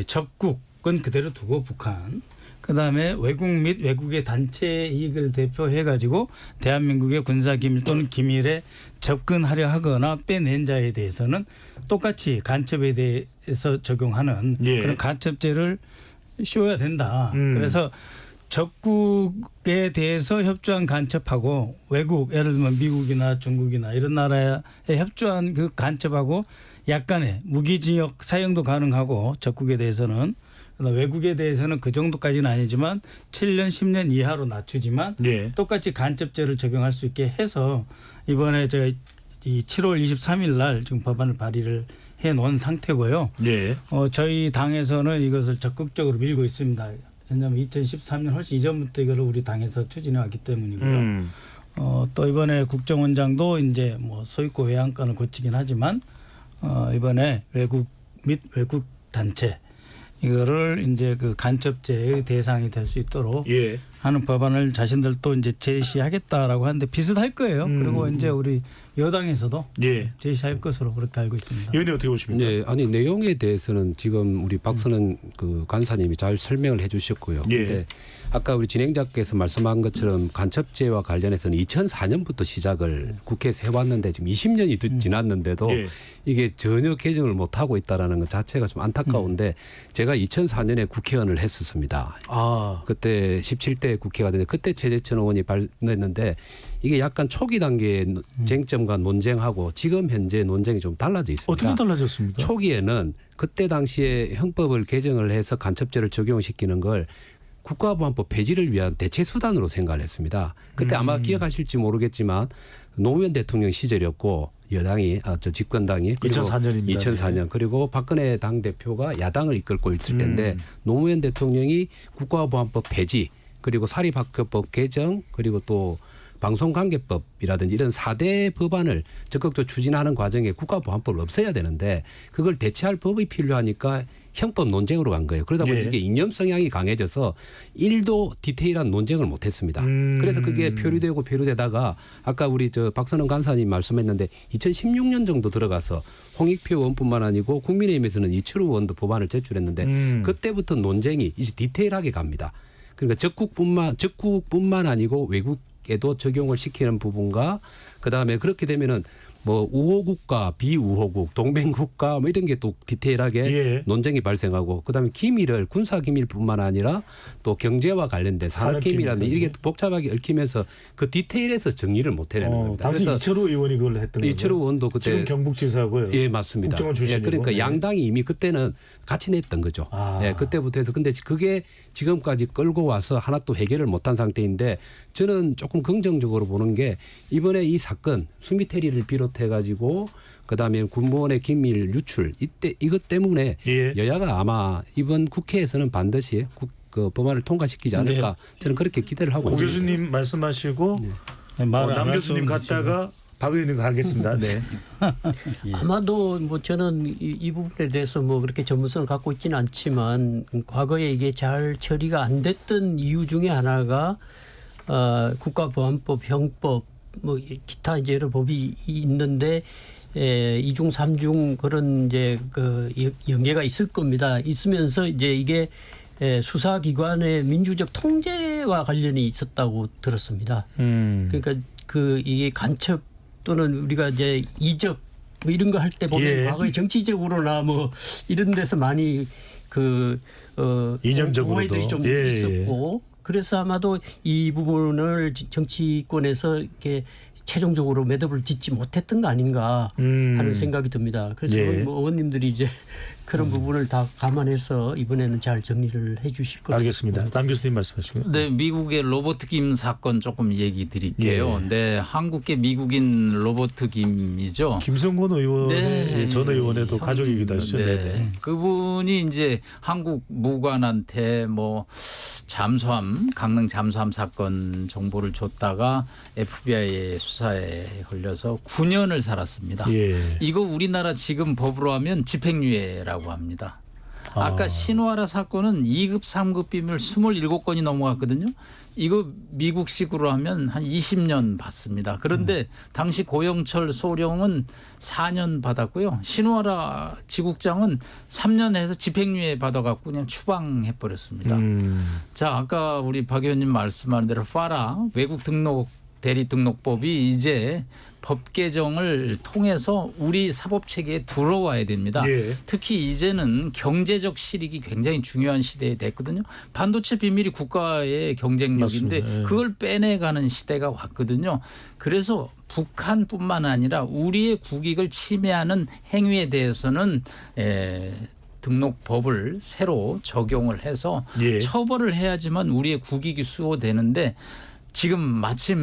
적국은 그대로 두고 북한, 그다음에 외국 및 외국의 단체 이익을 대표해 가지고 대한민국의 군사 기밀 또는 기밀에 접근하려 하거나 빼낸 자에 대해서는 똑같이 간첩에 대해서 적용하는 그런 간첩죄를 씌워야 된다. 그래서 적국에 대해서 협조한 간첩하고 외국 예를 들면 미국이나 중국이나 이런 나라에 협조한 그 간첩하고 약간의 무기징역 사형도 가능하고 적국에 대해서는 그러나 외국에 대해서는 그 정도까지는 아니지만 7년 10년 이하로 낮추지만 예. 똑같이 간첩죄를 적용할 수 있게 해서 이번에 제가 이 7월 23일 날 지금 법안을 발의를 해놓은 상태고요. 예. 저희 당에서는 이것을 적극적으로 밀고 있습니다. 왜냐하면 2013년 훨씬 이전부터 이걸 우리 당에서 추진해 왔기 때문이고요. 또 이번에 국정원장도 이제 뭐 소유권 외양권을 고치긴 하지만 이번에 외국 및 외국 단체 이거를 이제 그 간첩죄의 대상이 될 수 있도록 예. 하는 법안을 자신들도 이제 제시하겠다라고 하는데 비슷할 거예요. 그리고 이제 우리 여당에서도 예. 제시할 것으로 그렇게 알고 있습니다. 의원님 어떻게 보십니까? 네, 아니 내용에 대해서는 지금 우리 박선은 그 간사님이 잘 설명을 해주셨고요. 예. 근데 아까 우리 진행자께서 말씀한 것처럼 간첩죄와 관련해서는 2004년부터 시작을 국회에서 해왔는데 지금 20년이 지났는데도 예. 이게 전혀 개정을 못 하고 있다라는 것 자체가 좀 안타까운데 제가 2004년에 국회의원을 했었습니다. 아. 그때 17대 국회가 됐는데 그때 최재천 의원이 발표했는데 이게 약간 초기 단계의 쟁점과 논쟁하고 지금 현재 논쟁이 좀 달라져 있습니다. 어떻게 달라졌습니까? 초기에는 그때 당시에 형법을 개정을 해서 간첩죄를 적용시키는 걸 국가보안법 폐지를 위한 대체 수단으로 생각을 했습니다. 그때 아마 기억하실지 모르겠지만 노무현 대통령 시절이었고 여당이 저 집권당이 그리고 2004년입니다. 2004년 그리고 박근혜 당 대표가 야당을 이끌고 있을 때인데 노무현 대통령이 국가보안법 폐지 그리고 사립학교법 개정 그리고 또 방송관계법이라든지 이런 4대 법안을 적극적으로 추진하는 과정에 국가보안법을 없애야 되는데 그걸 대체할 법이 필요하니까 형법 논쟁으로 간 거예요. 그러다 보니 예. 이게 이념 성향이 강해져서 1도 디테일한 논쟁을 못했습니다. 그래서 그게 표류되다가 아까 우리 저 박선원 간사님 말씀했는데 2016년 정도 들어가서 홍익표 의원뿐만 아니고 국민의힘에서는 이철우 의원도 법안을 제출했는데 그때부터 논쟁이 이제 디테일하게 갑니다. 그러니까 적국뿐만 아니고 외국에도 적용을 시키는 부분과 그다음에 그렇게 되면은 뭐 우호국가, 비우호국, 동맹국가 뭐 이런 게 또 디테일하게 예. 논쟁이 발생하고 그다음에 기밀을 군사 기밀뿐만 아니라 또 경제와 관련된 산업 기밀이라든지 이게 또 복잡하게 얽히면서 그 디테일에서 정리를 못 해내는 겁니다. 당시 이철우 의원이 그걸 했던 거죠. 이철우 의원도 그때 지금 경북지사고요. 예, 맞습니다. 국정원 출신이고. 예, 그러니까 네. 양당이 이미 그때는 같이 냈던 거죠. 아. 예, 그때부터 해서 근데 그게 지금까지 끌고 와서 하나 또 해결을 못한 상태인데 저는 조금 긍정적으로 보는 게 이번에 이 사건 수미테리를 비롯해 가지고 그다음에 군무원의 기밀 유출 이것 때문에 예. 여야가 아마 이번 국회에서는 반드시 그 법안을 통과시키지 않을까 저는 그렇게 기대를 하고 고 있습니다. 교수님 말씀하시고 남 교수님 갔다가 박 의원님 가겠습니다. 네. 아마도 뭐 저는 이 부분에 대해서 뭐 그렇게 전문성을 갖고 있지는 않지만 과거에 이게 잘 처리가 안 됐던 이유 중에 하나가 국가보안법, 형법, 뭐 기타 이제 여러 법이 있는데 이중 삼중 그런 이제 그 연계가 있을 겁니다. 있으면서 이제 이게 수사기관의 민주적 통제와 관련이 있었다고 들었습니다. 그러니까 그 이게 간첩 또는 우리가 이제 이적 뭐 이런 거 할 때 보면 예. 과거에 정치적으로나 뭐 이런 데서 많이 이념적으로도 오해들이 좀 예, 있었고 그래서 아마도 이 부분을 정치권에서 이렇게 최종적으로 매듭을 짓지 못했던 거 아닌가 하는 생각이 듭니다. 그래서 예. 뭐 의원님들이 이제 그런 부분을 다 감안해서 이번에는 잘 정리를 해 주실 것 알겠습니다. 같습니다. 남 교수님 말씀하시고요. 네, 미국의 로버트 김 사건 조금 얘기 드릴게요. 네, 한국계 미국인 로버트 김이죠. 김성곤 의원의 네. 전 의원에도 가족이기도 하시죠. 네. 네네. 그분이 이제 한국 무관한테 뭐 잠수함 강릉 잠수함 사건 정보를 줬다가 FBI의 수사에 걸려서 9년을 살았습니다. 예. 이거 우리나라 지금 법으로 하면 집행유예라고 합니다. 아까 신화라 사건은 2급, 3급 비밀 27건이 넘어갔거든요. 이거 미국식으로 하면 한 20년 받습니다. 그런데 당시 고영철 소령은 4년 받았고요. 신화라 지국장은 3년 해서 집행유예 받아갖고 그냥 추방해버렸습니다. 자, 아까 우리 박 의원님 말씀하는 대로 파라 외국 등록 대리등록법이 이제 법 개정을 통해서 우리 사법 체계에 들어와야 됩니다. 예. 특히 이제는 경제적 실익이 굉장히 중요한 시대에 됐거든요. 반도체 비밀이 국가의 경쟁력인데 맞습니다. 예. 그걸 빼내가는 시대가 왔거든요. 그래서 북한뿐만 아니라 우리의 국익을 침해하는 행위에 대해서는 등록법을 새로 적용을 해서 예. 처벌을 해야지만 우리의 국익이 수호되는데 지금 마침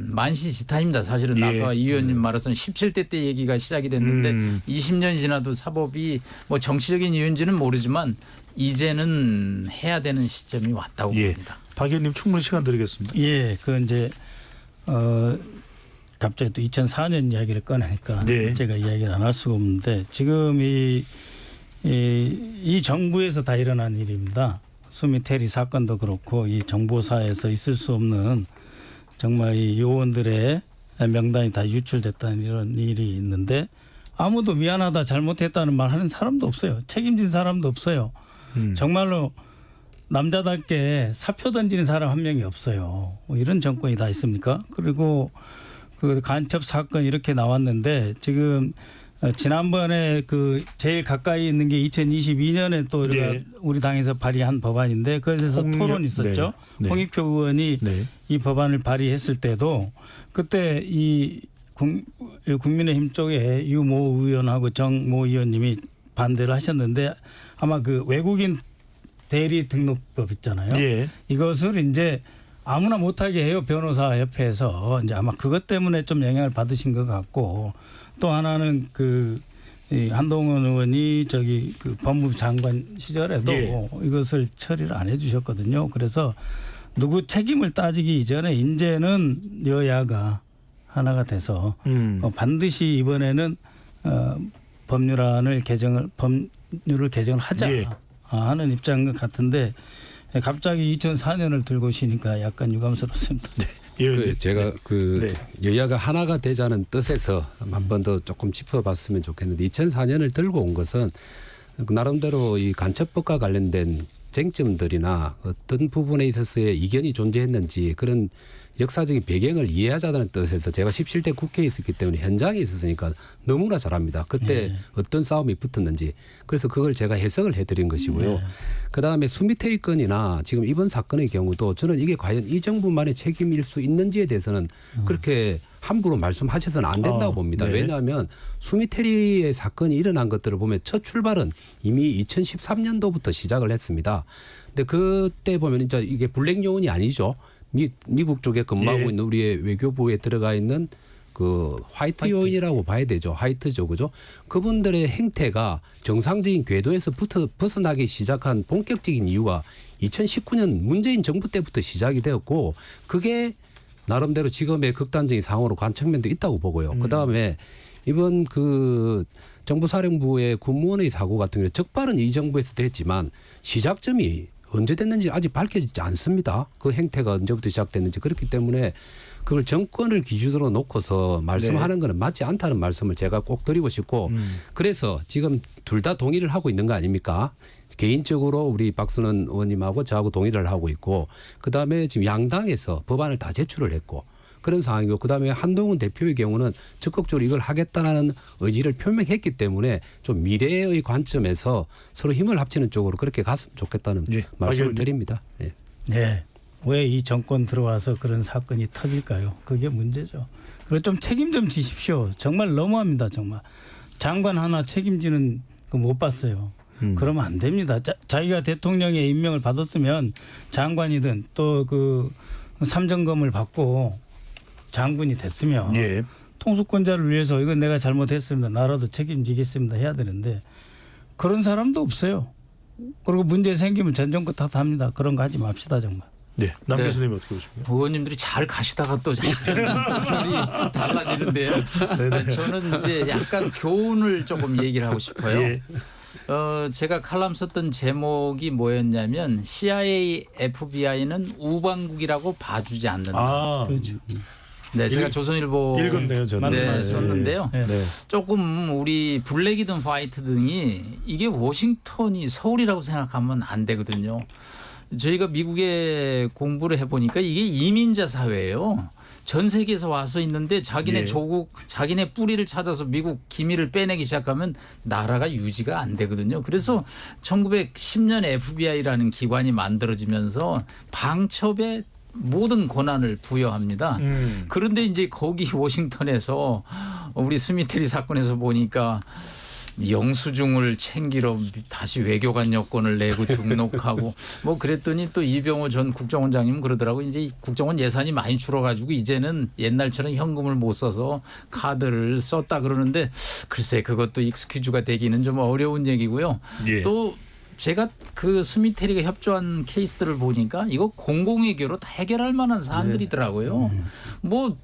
만시지탄입니다. 사실은 예. 아까 이 의원님 말씀은 17대 때 얘기가 시작이 됐는데 20년이 지나도 사법이 뭐 정치적인 이유인지는 모르지만 이제는 해야 되는 시점이 왔다고 예. 봅니다. 박 의원님 충분히 시간 드리겠습니다. 예, 그 이제 갑자기 또 2004년 이야기를 꺼내니까 네. 제가 이야기를 안 할 수가 없는데 지금 이 정부에서 다 일어난 일입니다. 수미테리 사건도 그렇고 이 정보사에서 있을 수 없는 정말 이 요원들의 명단이 다 유출됐다는 이런 일이 있는데 아무도 미안하다 잘못했다는 말 하는 사람도 없어요. 책임진 사람도 없어요. 정말로 남자답게 사표 던지는 사람 한 명이 없어요. 뭐 이런 정권이 다 있습니까? 그리고 그 간첩 사건 이렇게 나왔는데 지금 지난번에 그 제일 가까이 있는 게 2022년에 또 네. 우리 당에서 발의한 법안인데 그래서 토론이 있었죠. 네. 홍익표 의원이 네. 이 법안을 발의했을 때도 그때 이 국민의힘 쪽에 유모 의원하고 정모 의원님이 반대를 하셨는데 아마 그 외국인 대리 등록법 있잖아요. 예. 이것을 이제 아무나 못하게 해요. 변호사 협회에서 이제 아마 그것 때문에 좀 영향을 받으신 것 같고 또 하나는 이 한동훈 의원이 저기 그 법무부 장관 시절에도 예. 이것을 처리를 안 해주셨거든요. 그래서 누구 책임을 따지기 이전에 이제는 여야가 하나가 돼서 반드시 이번에는 법률을 개정을 하자 예. 하는 입장인 것 같은데 갑자기 2004년을 들고 오시니까 약간 유감스럽습니다. 예. 제가 여야가 하나가 되자는 뜻에서 한 번 더 조금 짚어봤으면 좋겠는데 2004년을 들고 온 것은 나름대로 이 간첩법과 관련된 쟁점들이나 어떤 부분에 있어서의 이견이 존재했는지 그런 역사적인 배경을 이해하자는 뜻에서 제가 17대 국회에 있었기 때문에 현장에 있었으니까 너무나 잘 압니다. 그때 네. 어떤 싸움이 붙었는지. 그래서 그걸 제가 해석을 해드린 것이고요. 네. 그다음에 수미테리 건이나 지금 이번 사건의 경우도 저는 이게 과연 이 정부만의 책임일 수 있는지에 대해서는 그렇게 함부로 말씀하셔서는 안 된다고 봅니다. 네. 왜냐하면 수미테리의 사건이 일어난 것들을 보면 첫 출발은 이미 2013년도부터 시작을 했습니다. 근데 그때 보면 진짜 이게 블랙 요원이 아니죠. 미국 쪽에 근무하고 예. 있는 우리의 외교부에 들어가 있는 그 화이트 요인이라고 봐야 되죠. 화이트죠. 그죠? 그분들의 행태가 정상적인 궤도에서 벗어나기 시작한 본격적인 이유가 2019년 문재인 정부 때부터 시작이 되었고 그게 나름대로 지금의 극단적인 상황으로 간 측면도 있다고 보고요. 그다음에 이번 그 정보사령부의 군무원의 사고 같은 경우는 적발은 이 정부에서도 했지만 시작점이 언제 됐는지 아직 밝혀지지 않습니다. 그 행태가 언제부터 시작됐는지. 그렇기 때문에 그걸 정권을 기준으로 놓고서 말씀하는 것은 맞지 않다는 말씀을 제가 꼭 드리고 싶고 그래서 지금 둘 다 동의를 하고 있는 거 아닙니까? 개인적으로 우리 박순원 의원님하고 저하고 동의를 하고 있고 그다음에 지금 양당에서 법안을 다 제출을 했고 그런 상황이고 그다음에 한동훈 대표의 경우는 적극적으로 이걸 하겠다는 의지를 표명했기 때문에 좀 미래의 관점에서 서로 힘을 합치는 쪽으로 그렇게 갔으면 좋겠다는 예. 말씀을 드립니다. 예. 네. 왜 이 정권 들어와서 그런 사건이 터질까요? 그게 문제죠. 그리고 좀 책임 좀 지십시오. 정말 너무합니다. 정말. 장관 하나 책임지는 거 못 봤어요. 그러면 안 됩니다. 자기가 대통령의 임명을 받았으면 장관이든 또 그 삼점검을 받고 장군이 됐으면 예. 통수권자를 위해서 이건 내가 잘못했습니다. 나라도 책임지겠습니다 해야 되는데 그런 사람도 없어요. 그리고 문제 생기면 전 정권 탓합니다. 그런 거 하지 맙시다 정말. 네. 남 네. 교수님 어떻게 보십니까? 의원님들이 잘 가시다가 또 약간 달라지는데요. 저는 이제 약간 교훈을 조금 얘기를 하고 싶어요. 예. 제가 칼럼 썼던 제목이 뭐였냐면 CIA, FBI는 우방국이라고 봐주지 않는다. 아, 그렇죠. 네, 제가 조선일보 읽었네요, 저는. 네, 썼는데요. 네. 네. 조금 우리 블랙이든 화이트든이 이게 워싱턴이 서울이라고 생각하면 안 되거든요. 저희가 미국에 공부를 해보니까 이게 이민자 사회예요. 전 세계에서 와서 있는데 자기네 예. 조국, 자기네 뿌리를 찾아서 미국 기밀을 빼내기 시작하면 나라가 유지가 안 되거든요. 그래서 1910년 FBI라는 기관이 만들어지면서 방첩에 모든 권한을 부여합니다. 그런데 이제 거기 워싱턴에서 우리 스미테리 사건에서 보니까 영수증을 챙기러 다시 외교관 여권을 내고 등록하고 뭐 그랬더니 또 이병호 전 국정원장님 그러더라고. 이제 국정원 예산이 많이 줄어가지고 이제는 옛날처럼 현금을 못 써서 카드를 썼다 그러는데 글쎄 그것도 익스큐즈가 되기는 좀 어려운 얘기고요. 예. 또 제가 그 스미테리가 협조한 케이스들을 보니까 이거 공공외교로 다 해결할 만한 사안들이더라고요. 뭐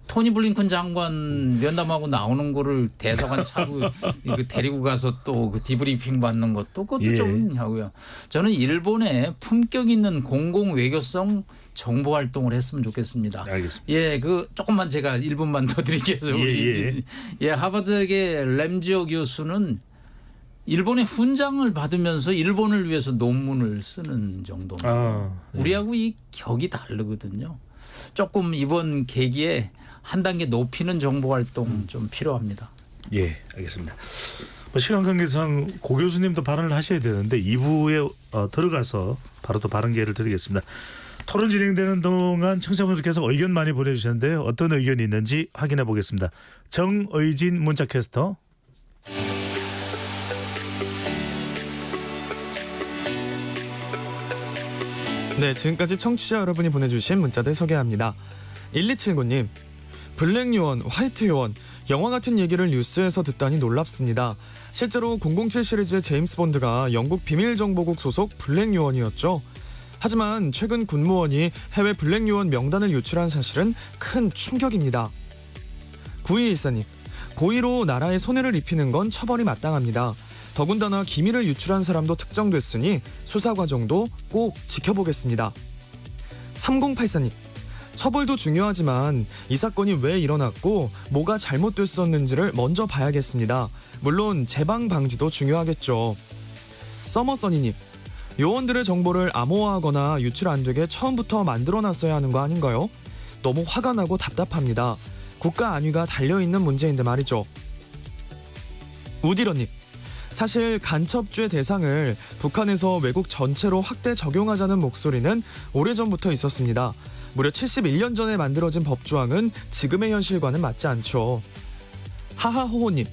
토니 블링컨 장관 면담하고 나오는 거를 대사관 차로 이거 데리고 가서 또 그 디브리핑 받는 것도 그것도 예. 좀 하고요. 저는 일본에 품격 있는 공공 외교성 정보 활동을 했으면 좋겠습니다. 알겠습니다. 예, 그 조금만 제가 1분만 더 드리겠어요. 예, 하버드의 램지오 교수는 일본의 훈장을 받으면서 일본을 위해서 논문을 쓰는 정도입니다. 우리하고 이 격이 다르거든요. 조금 이번 계기에 한 단계 높이는 정보 활동 좀 필요합니다. 예, 알겠습니다. 시간 관계상 고 교수님도 발언을 하셔야 되는데 2부에 들어가서 바로 또 발언 기회를 드리겠습니다. 토론 진행되는 동안 청취자분들께서 의견 많이 보내주셨는데 어떤 의견이 있는지 확인해 보겠습니다. 정의진 문자캐스터. 네, 지금까지 청취자 여러분이 보내주신 문자들 소개합니다. 1279님, 블랙 요원, 화이트 요원, 영화 같은 얘기를 뉴스에서 듣다니 놀랍습니다. 실제로 007 시리즈의 제임스 본드가 영국 비밀정보국 소속 블랙 요원이었죠. 하지만 최근 군무원이 해외 블랙 요원 명단을 유출한 사실은 큰 충격입니다. 9214님, 고의로 나라에 손해를 입히는 건 처벌이 마땅합니다. 더군다나 기밀을 유출한 사람도 특정됐으니 수사 과정도 꼭 지켜보겠습니다. 3084님, 처벌도 중요하지만 이 사건이 왜 일어났고 뭐가 잘못됐었는지를 먼저 봐야겠습니다. 물론 재방 방지도 중요하겠죠. 서머서니님, 요원들의 정보를 암호화하거나 유출 안 되게 처음부터 만들어놨어야 하는 거 아닌가요? 너무 화가 나고 답답합니다. 국가 안위가 달려있는 문제인데 말이죠. 우디러님, 사실 간첩죄 대상을 북한에서 외국 전체로 확대 적용하자는 목소리는 오래전부터 있었습니다. 무려 71년 전에 만들어진 법조항은 지금의 현실과는 맞지 않죠. 하하호호님,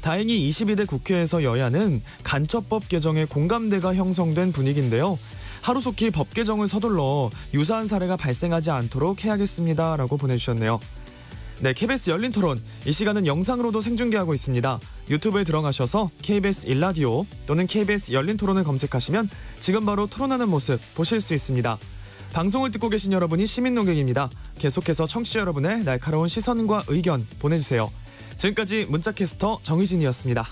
다행히 22대 국회에서 여야는 간첩법 개정에 공감대가 형성된 분위기인데요. 하루속히 법 개정을 서둘러 유사한 사례가 발생하지 않도록 해야겠습니다. 라고 보내주셨네요. 네, KBS 열린 토론, 이 시간은 영상으로도 생중계하고 있습니다. 유튜브에 들어가셔서 KBS 1라디오 또는 KBS 열린 토론을 검색하시면 지금 바로 토론하는 모습 보실 수 있습니다. 방송을 듣고 계신 여러분이 시민 농객입니다. 계속해서 청취자 여러분의 날카로운 시선과 의견 보내주세요. 지금까지 문자캐스터 정희진이었습니다.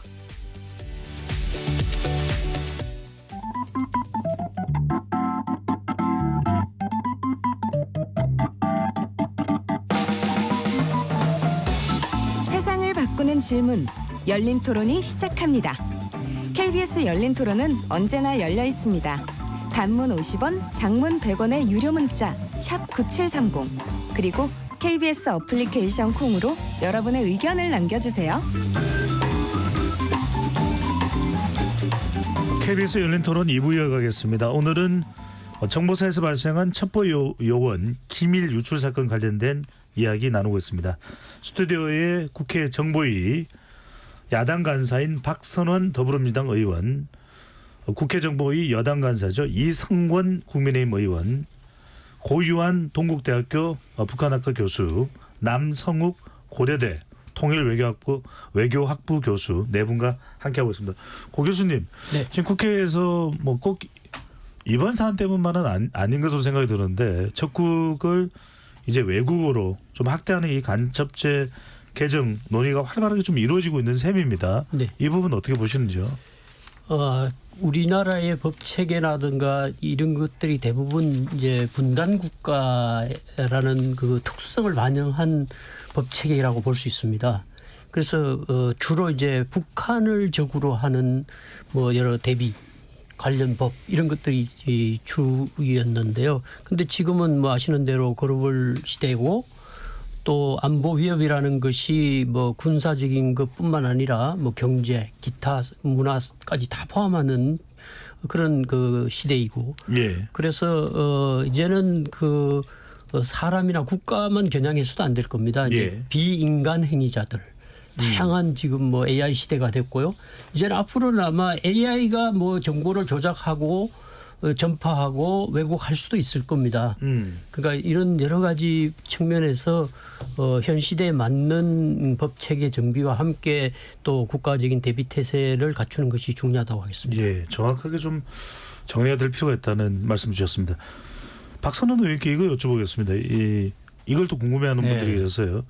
세상을 바꾸는 질문, 열린 토론이 시작합니다. KBS 열린 토론은 언제나 열려 있습니다. 단문 50원, 장문 100원의 유료 문자 샵 9730, 그리고 KBS 어플리케이션 콩으로 여러분의 의견을 남겨주세요. KBS 열린 토론 2부 이어가겠습니다. 오늘은 정보사에서 발생한 첩보 요원 기밀 유출 사건 관련된 이야기 나누고 있습니다. 스튜디오에 국회 정보위 야당 간사인 박선원 더불어민주당 의원, 국회 정보위 여당 간사죠. 이성권 국민의힘 의원, 고유한 동국대학교 북한학과 교수, 남성욱 고려대 통일외교학부 교수 네 분과 함께하고 있습니다. 고 교수님, 네. 지금 국회에서 뭐 꼭 이번 사안 때문만은 아닌 것으로 생각이 드는데 적국을 이제 외국어로 좀 확대하는 이 간첩죄 개정 논의가 활발하게 좀 이루어지고 있는 셈입니다. 네. 이 부분 어떻게 보시는지요? 우리나라의 법 체계라든가 이런 것들이 대부분 이제 분단 국가라는 그 특수성을 반영한 법 체계라고 볼 수 있습니다. 그래서 주로 이제 북한을 적으로 하는 뭐 여러 대비 관련 법 이런 것들이 이 주였는데요. 근데 지금은 뭐 아시는 대로 글로벌 시대고 또 안보 위협이라는 것이 뭐 군사적인 것뿐만 아니라 뭐 경제, 기타 문화까지 다 포함하는 그런 그 시대이고. 예. 그래서 이제는 그 사람이나 국가만 겨냥해서도 안 될 겁니다. 이제 예. 비인간 행위자들. 다양한 지금 뭐 AI 시대가 됐고요. 이제는 앞으로는 아마 AI가 뭐 정보를 조작하고 전파하고 왜곡할 수도 있을 겁니다. 그러니까 이런 여러 가지 측면에서 현 시대에 맞는 법 체계 정비와 함께 또 국가적인 대비 태세를 갖추는 것이 중요하다고 하겠습니다. 예, 정확하게 좀 정해야 될 필요가 있다는 말씀 주셨습니다. 박선원 의원께 이거 여쭤보겠습니다. 이걸 또 궁금해하는 분들이 계셔서요.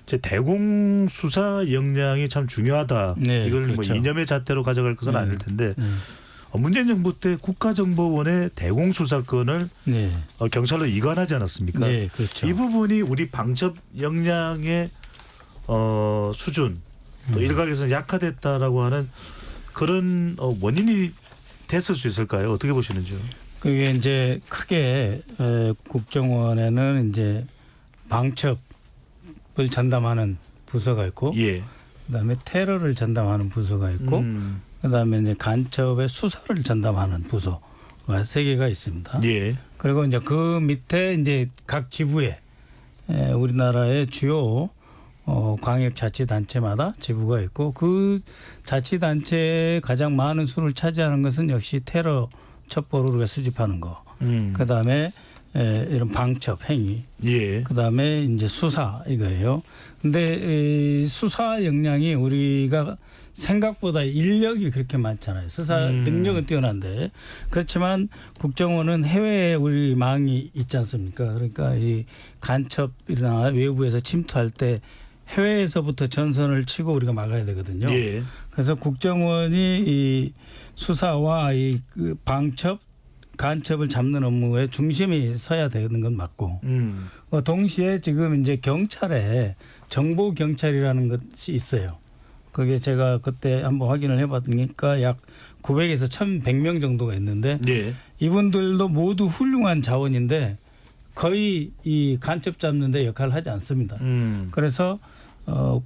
이제 대공 수사 역량이 참 중요하다. 네, 이걸 그렇죠. 뭐 이념의 잣대로 가져갈 것은 아닐 텐데 문재인 정부 때 국가정보원의 대공 수사권을 네. 경찰로 이관하지 않았습니까? 네, 그렇죠. 이 부분이 우리 방첩 역량의 수준 또 일각에서는 약화됐다라고 하는 그런 원인이 됐을 수 있을까요? 어떻게 보시는지요? 그게 이제 크게 국정원에는 이제 방첩을 전담하는 부서가 있고, 예. 그다음에 테러를 전담하는 부서가 있고, 그다음에 이제 간첩의 수사를 전담하는 부서가 3개가 있습니다. 예. 그리고 이제 그 밑에 이제 각 지부에 우리나라의 주요 광역자치단체마다 지부가 있고 그 자치단체에 가장 많은 수를 차지하는 것은 역시 테러 첩보를 우리가 수집하는 거. 그다음에 이런 방첩 행위. 예. 그다음에 이제 수사 이거예요. 근데 이 수사 역량이 우리가 생각보다 인력이 그렇게 많잖아요. 수사 능력은 뛰어난데 그렇지만 국정원은 해외에 우리 망이 있지 않습니까? 그러니까 이 간첩이나 외부에서 침투할 때 해외에서부터 전선을 치고 우리가 막아야 되거든요. 예. 그래서 국정원이 이 수사와 이 그 방첩, 간첩을 잡는 업무에 중심이 서야 되는 건 맞고 동시에 지금 이제 경찰에 정보 경찰이라는 것이 있어요. 그게 제가 그때 한번 확인을 해봤으니까 약 900에서 1,100명 정도가 있는데 예. 이분들도 모두 훌륭한 자원인데 거의 이 간첩 잡는 데 역할을 하지 않습니다. 그래서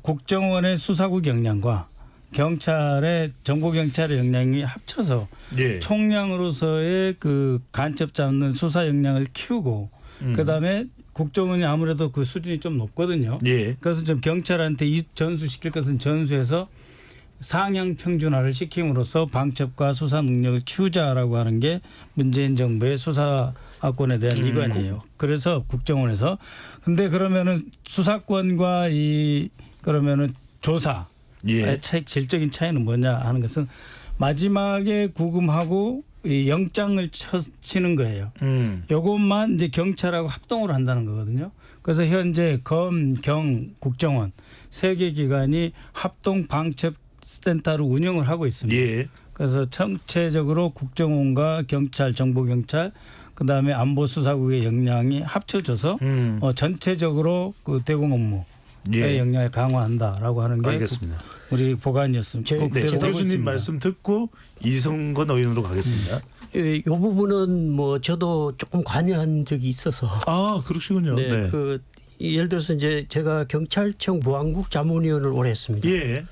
국정원의 수사국 역량과 경찰의 정보경찰의 역량이 합쳐서 예. 총량으로서의 그 간첩 잡는 수사 역량을 키우고 그다음에 국정원이 아무래도 그 수준이 좀 높거든요. 예. 그래서 좀 경찰한테 전수시킬 것은 전수해서 상향 평준화를 시킴으로써 방첩과 수사 능력을 키우자라고 하는 게 문재인 정부의 수사권에 대한 이관이에요. 그래서 국정원에서 근데 그러면은 수사권과 그러면은 조사 예. 질적인 차이는 뭐냐 하는 것은 마지막에 구금하고 이 영장을 치는 거예요. 요것만 이제 경찰하고 합동으로 한다는 거거든요. 그래서 현재 검, 경, 국정원 3개 기관이 합동 방첩 센터를 운영을 하고 있습니다. 예. 그래서 전체적으로 국정원과 경찰, 정보경찰 그다음에 안보수사국의 역량이 합쳐져서 전체적으로 그 대공 업무의 예. 역량을 강화한다라고 하는 게 알겠습니다. 우리 보관이었습니다. 네, 고 교수님 말씀 듣고 이성건 의원으로 가겠습니다. 이 부분은 뭐 저도 조금 관여한 적이 있어서. 아, 그러시군요. 네, 네. 예를 들어서 이제 제가 경찰청 보안국 자문위원을 오래 했습니다. 예.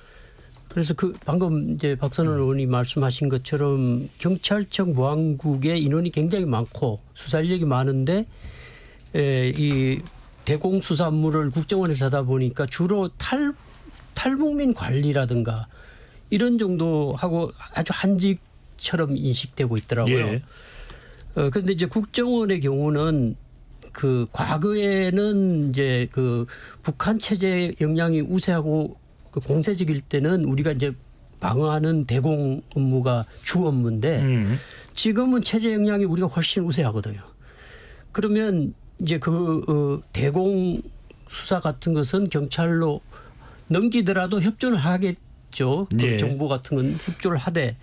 그래서 방금 이제 박선원 의원이 말씀하신 것처럼 경찰청 보안국의 인원이 굉장히 많고 수사 인력이 많은데 이 대공 수사 업무를 국정원에서 하다 보니까 주로 탈북민 관리라든가 이런 정도 하고 아주 한직처럼 인식되고 있더라고요. 예. 그런데 이제 국정원의 경우는 그 과거에는 이제 그 북한 체제 역량이 우세하고 그 공세적일 때는 우리가 이제 방어하는 대공 업무가 주 업무인데 지금은 체제 역량이 우리가 훨씬 우세하거든요. 그러면 이제 대공 수사 같은 것은 경찰로 넘기더라도 협조를 하겠죠. 예. 정보 같은 건 협조를 하되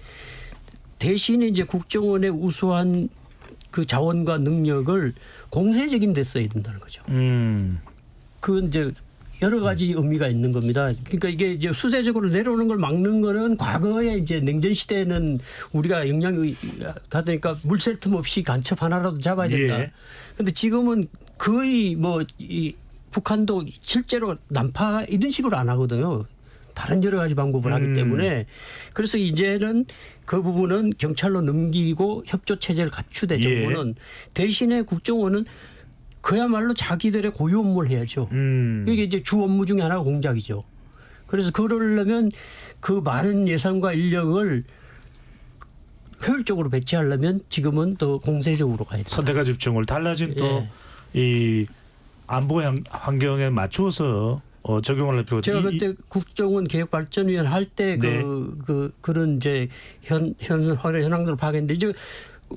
대신에 이제 국정원의 우수한 그 자원과 능력을 공세적인 데 써야 된다는 거죠. 음. 그건 이제 여러 가지 의미가 있는 겁니다. 그러니까 이게 이제 수세적으로 내려오는 걸 막는 거는 과거에 이제 냉전 시대에는 우리가 영향이 가니까 물샐 틈 없이 간첩 하나라도 잡아야 된다. 그런데 지금은 거의 뭐 이 북한도 실제로 난파 이런 식으로 안 하거든요. 다른 여러 가지 방법을 하기 때문에 그래서 이제는 그 부분은 경찰로 넘기고 협조 체제를 갖추되 정부는 대신에 국정원은 그야말로 자기들의 고유 업무를 해야죠. 이게 이제 주 업무 중에 하나가 공작이죠. 그래서 그러려면 그 많은 예산과 인력을 효율적으로 배치하려면 지금은 더 공세적으로 가야 돼요. 선택과 집중을 달라진 또 이 안보 환경에 맞추어서 적용을 할 필요가 제가 그때 국정원 개혁발전위원 할 때 그런 이제 현황들을 파악했는데 이제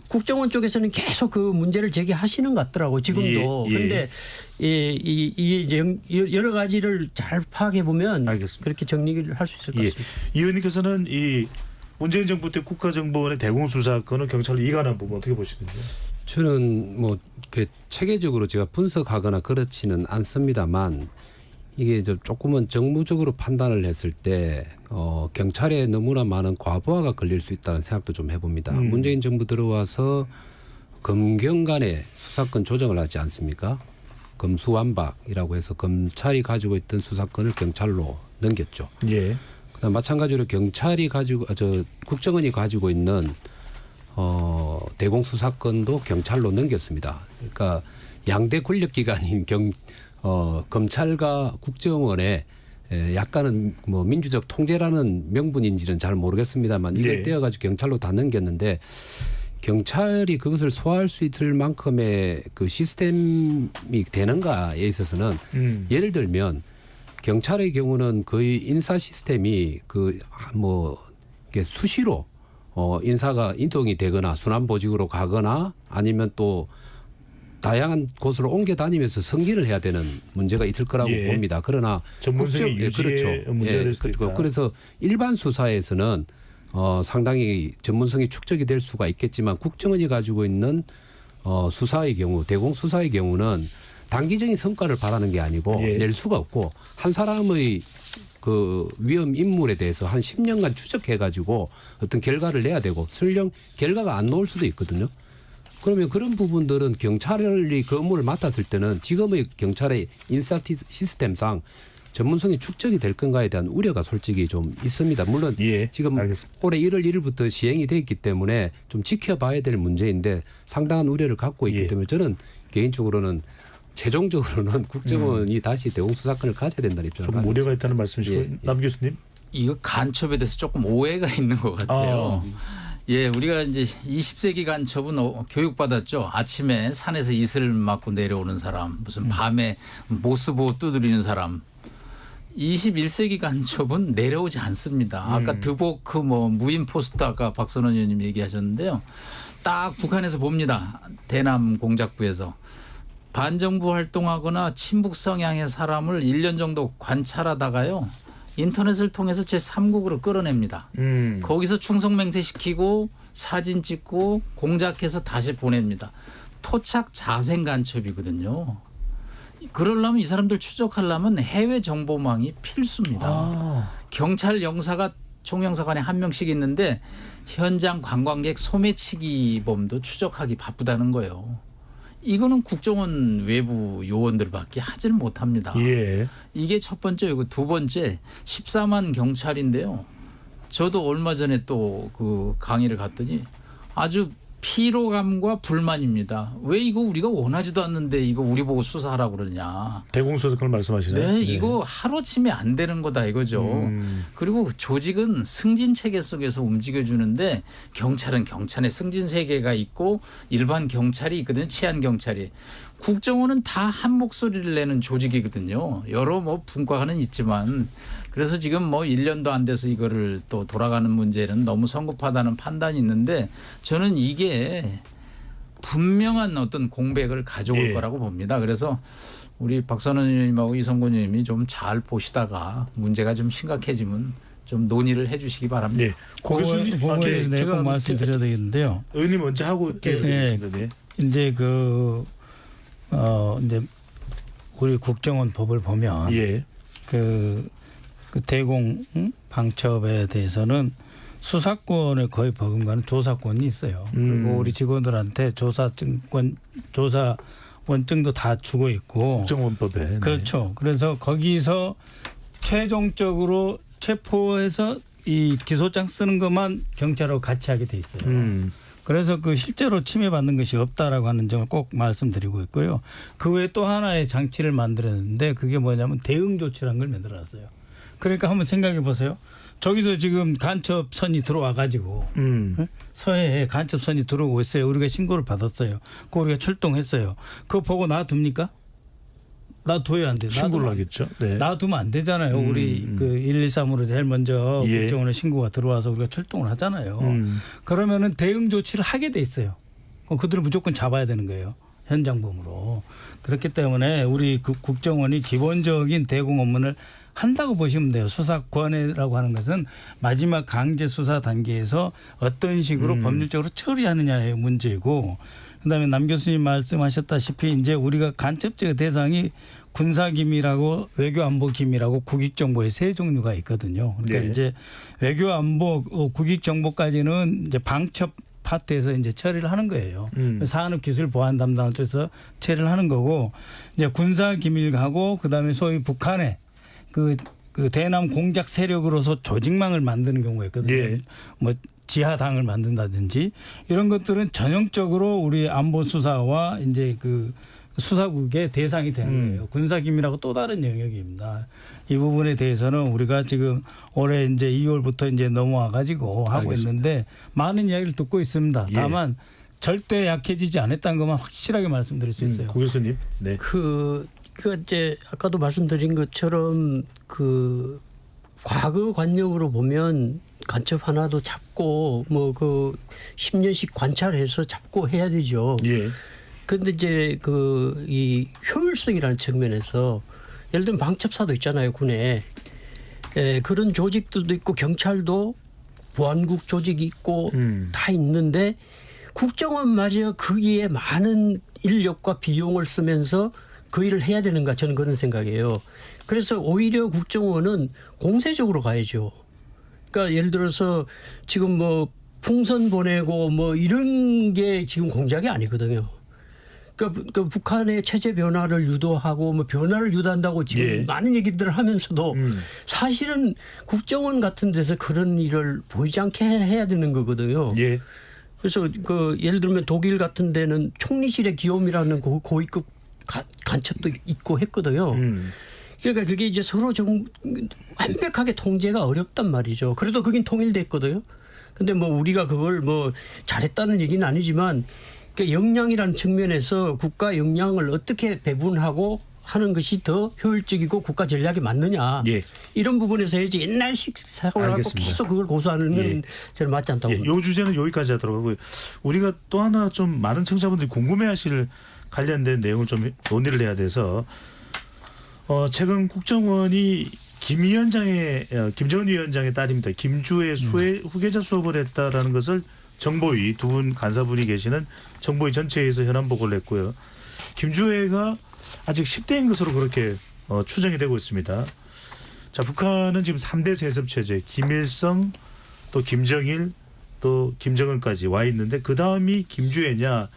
국정원 쪽에서는 계속 그 문제를 제기하시는 것 같더라고요. 지금도. 그런데 이게 여러 가지를 잘 파악해 보면 그렇게 정리를 할 수 있을 것 같습니다. 이 의원님께서는 이 문재인 정부 때 국가정보원의 대공수사권을 경찰로 이관한 부분 어떻게 보시는지요? 저는 뭐 체계적으로 제가 분석하거나 그렇지는 않습니다만 이게 조금은 정무적으로 판단을 했을 때 경찰에 너무나 많은 과부하가 걸릴 수 있다는 생각도 좀 해봅니다. 문재인 정부 들어와서 검경 간의 수사권 조정을 하지 않습니까? 검수완박이라고 해서 검찰이 가지고 있던 수사권을 경찰로 넘겼죠. 그다음 마찬가지로 국정원이 가지고 있는 대공수사권도 경찰로 넘겼습니다. 그러니까 양대 권력기관인 검찰과 국정원의 약간은 뭐 민주적 통제라는 명분인지는 잘 모르겠습니다만 이걸 떼어가지고 경찰로 다 넘겼는데 경찰이 그것을 소화할 수 있을 만큼의 그 시스템이 되는가에 있어서는 예를 들면 경찰의 경우는 거의 인사 시스템이 이게 수시로 인사가 이동이 되거나 순환보직으로 가거나 아니면 또 다양한 곳으로 옮겨 다니면서 승진을 해야 되는 문제가 있을 거라고 봅니다. 그러나 전문성의 유지에 문제가 될 수도 있다. 그래서 일반 수사에서는 상당히 전문성이 축적이 될 수가 있겠지만 국정원이 가지고 있는 수사의 경우 대공 수사의 경우는 단기적인 성과를 바라는 게 아니고 낼 수가 없고 한 사람의 그 위험 인물에 대해서 한 10년간 추적해 가지고 어떤 결과를 내야 되고 설령 결과가 안 나올 수도 있거든요. 그러면 그런 부분들은 경찰이 그 업무를 맡았을 때는 지금의 경찰의 인사 시스템상 전문성이 축적이 될 건가에 대한 우려가 솔직히 좀 있습니다. 물론 지금 올해 1월 1일부터 시행이 돼 있기 때문에 좀 지켜봐야 될 문제인데 상당한 우려를 갖고 있기 때문에 저는 개인적으로는 최종적으로는 국정원이 다시 대공수사권을 가져야 된다는 입장을 좀 우려가 있다는 말씀이시고 남 교수님? 이거 간첩에 대해서 조금 오해가 있는 것 같아요. 우리가 이제 20세기 간첩은 교육받았죠. 아침에 산에서 이슬 맞고 내려오는 사람, 무슨 밤에 모스보 두드리는 사람. 21세기 간첩은 내려오지 않습니다. 아까 드보크 무인 포스트 아까 박선원 의원님 얘기하셨는데요. 딱 북한에서 봅니다. 대남 공작부에서. 반정부 활동하거나 친북 성향의 사람을 1년 정도 관찰하다가요. 인터넷을 통해서 제3국으로 끌어냅니다. 거기서 충성맹세시키고 사진 찍고 공작해서 다시 보냅니다. 토착 자생 간첩이거든요. 그러려면 이 사람들 추적하려면 해외 정보망이 필수입니다. 경찰 영사가 총영사관에 한 명씩 있는데 현장 관광객 소매치기범도 추적하기 바쁘다는 거예요. 이거는 국정원 외부 요원들밖에 하질 못합니다. 이게 첫 번째이고 두 번째 14만 경찰인데요. 저도 얼마 전에 또 그 강의를 갔더니 아주 피로감과 불만입니다. 왜 이거 우리가 원하지도 않는데 이거 우리 보고 수사하라고 그러냐. 대공수사권을 말씀하시나요? 네, 이거 하루아침에 안 되는 거다 이거죠. 그리고 조직은 승진 체계 속에서 움직여주는데 경찰은 경찰의 승진 세계가 있고 일반 경찰이 있거든요. 치안 경찰이. 국정원은 다 한 목소리를 내는 조직이거든요. 여러 분과는 있지만 그래서 지금 1년도 안 돼서 이거를 또 돌아가는 문제는 너무 성급하다는 판단이 있는데 저는 이게 분명한 어떤 공백을 가져올 거라고 봅니다. 그래서 우리 박선원 의원님하고 이성근 의원님이 좀 잘 보시다가 문제가 좀 심각해지면 좀 논의를 해 주시기 바랍니다. 고 교수님 제가 말씀드려야 되겠는데요. 의원님 먼저 하고 드리겠습니다. 이제 이제 우리 국정원 법을 보면 예. 그 대공 방첩에 대해서는 수사권을 거의 버금가는 조사권이 있어요. 그리고 우리 직원들한테 조사원증도 다 주고 있고. 국정원법에. 네. 그렇죠. 그래서 거기서 최종적으로 체포해서 이 기소장 쓰는 것만 경찰하고 같이 하게 돼 있어요. 그래서 그 실제로 침해받는 것이 없다라고 하는 점을 꼭 말씀드리고 있고요. 그 외에 또 하나의 장치를 만들었는데 그게 뭐냐면 대응 조치라는 걸 만들어놨어요. 그러니까 한번 생각해 보세요. 저기서 지금 간첩선이 들어와 가지고 서해에 간첩선이 들어오고 있어요. 우리가 신고를 받았어요. 그 우리가 출동했어요. 그거 보고 놔둡니까? 놔둬야 안 돼요. 신고를 하겠죠. 네. 놔두면 안 되잖아요. 우리 그 113으로 제일 먼저 예. 국정원에 신고가 들어와서 우리가 출동을 하잖아요. 그러면은 대응 조치를 하게 돼 있어요. 그럼 그들을 무조건 잡아야 되는 거예요. 현장범으로. 그렇기 때문에 우리 그 국정원이 기본적인 대공 업무를 한다고 보시면 돼요. 수사권이라고 하는 것은 마지막 강제 수사 단계에서 어떤 식으로 법률적으로 처리하느냐의 문제고, 그다음에 남 교수님 말씀하셨다시피 이제 우리가 간첩죄의 대상이 군사기밀하고 외교안보기밀하고 국익정보의 세 종류가 있거든요. 그러니까 네. 이제 외교안보, 국익정보까지는 이제 방첩 파트에서 이제 처리를 하는 거예요. 산업기술 보안 담당 쪽에서 처리를 하는 거고, 이제 군사기밀하고 그다음에 소위 북한의 그 대남 공작 세력으로서 조직망을 만드는 경우가 있거든요. 예. 뭐 지하당을 만든다든지 이런 것들은 전형적으로 우리 안보 수사와 이제 그 수사국의 대상이 되는 거예요. 군사기밀하고 또 다른 영역입니다. 이 부분에 대해서는 우리가 지금 올해 이제 2월부터 이제 넘어와 가지고 하고 알겠습니다. 있는데 많은 이야기를 듣고 있습니다. 예. 다만 절대 약해지지 않았다는 것만 확실하게 말씀드릴 수 있어요. 고 교수님. 네. 그 이제 아까도 말씀드린 것처럼 그 과거 관념으로 보면 간첩 하나도 잡고 뭐 그 10년씩 관찰해서 잡고 해야 되죠. 예. 그런데 이제 그 이 효율성이라는 측면에서 예를 들면 방첩사도 있잖아요, 군에. 그런 조직들도 있고 경찰도 보안국 조직이 있고 다 있는데 국정원마저 거기에 많은 인력과 비용을 쓰면서 그 일을 해야 되는가, 저는 그런 생각이에요. 그래서 오히려 국정원은 공세적으로 가야죠. 그러니까 예를 들어서 지금 뭐 풍선 보내고 뭐 이런 게 지금 공작이 아니거든요. 그러니까 북한의 체제 변화를 유도하고 뭐 변화를 유도한다고 지금 예. 많은 얘기들을 하면서도 사실은 국정원 같은 데서 그런 일을 보이지 않게 해야 되는 거거든요. 예. 그래서 그 예를 들면 독일 같은 데는 총리실의 기염이라는 고위급 간첩도 있고 했거든요. 그러니까 그게 이제 서로 좀 완벽하게 통제가 어렵단 말이죠. 그래도 그긴 통일됐거든요. 근데 뭐 우리가 그걸 뭐 잘했다는 얘기는 아니지만 그 역량이라는 측면에서 국가 역량을 어떻게 배분하고 하는 것이 더 효율적이고 국가 전략에 맞느냐. 예. 이런 부분에서 해야지 옛날식 사고를 하고 계속 그걸 고수하는 건 예. 저는 맞지 않다고 봅니다. 이 주제는 여기까지 하도록 하고요. 우리가 또 하나 좀 많은 청자분들이 궁금해하실 관련된 내용을 좀 논의를 해야 돼서 최근 국정원이 김 위원장의 김정은 위원장의 딸입니다. 김주의 후계자 수업을 했다라는 것을 정보위 두 분 간사분이 계시는 정보위 전체에서 현안 보고를 했고요. 김주혜가 아직 10대인 것으로 그렇게 추정이 되고 있습니다. 자, 북한은 지금 3대 세습 체제, 김일성, 또 김정일, 또 김정은까지 와 있는데 그 다음이 김주혜냐?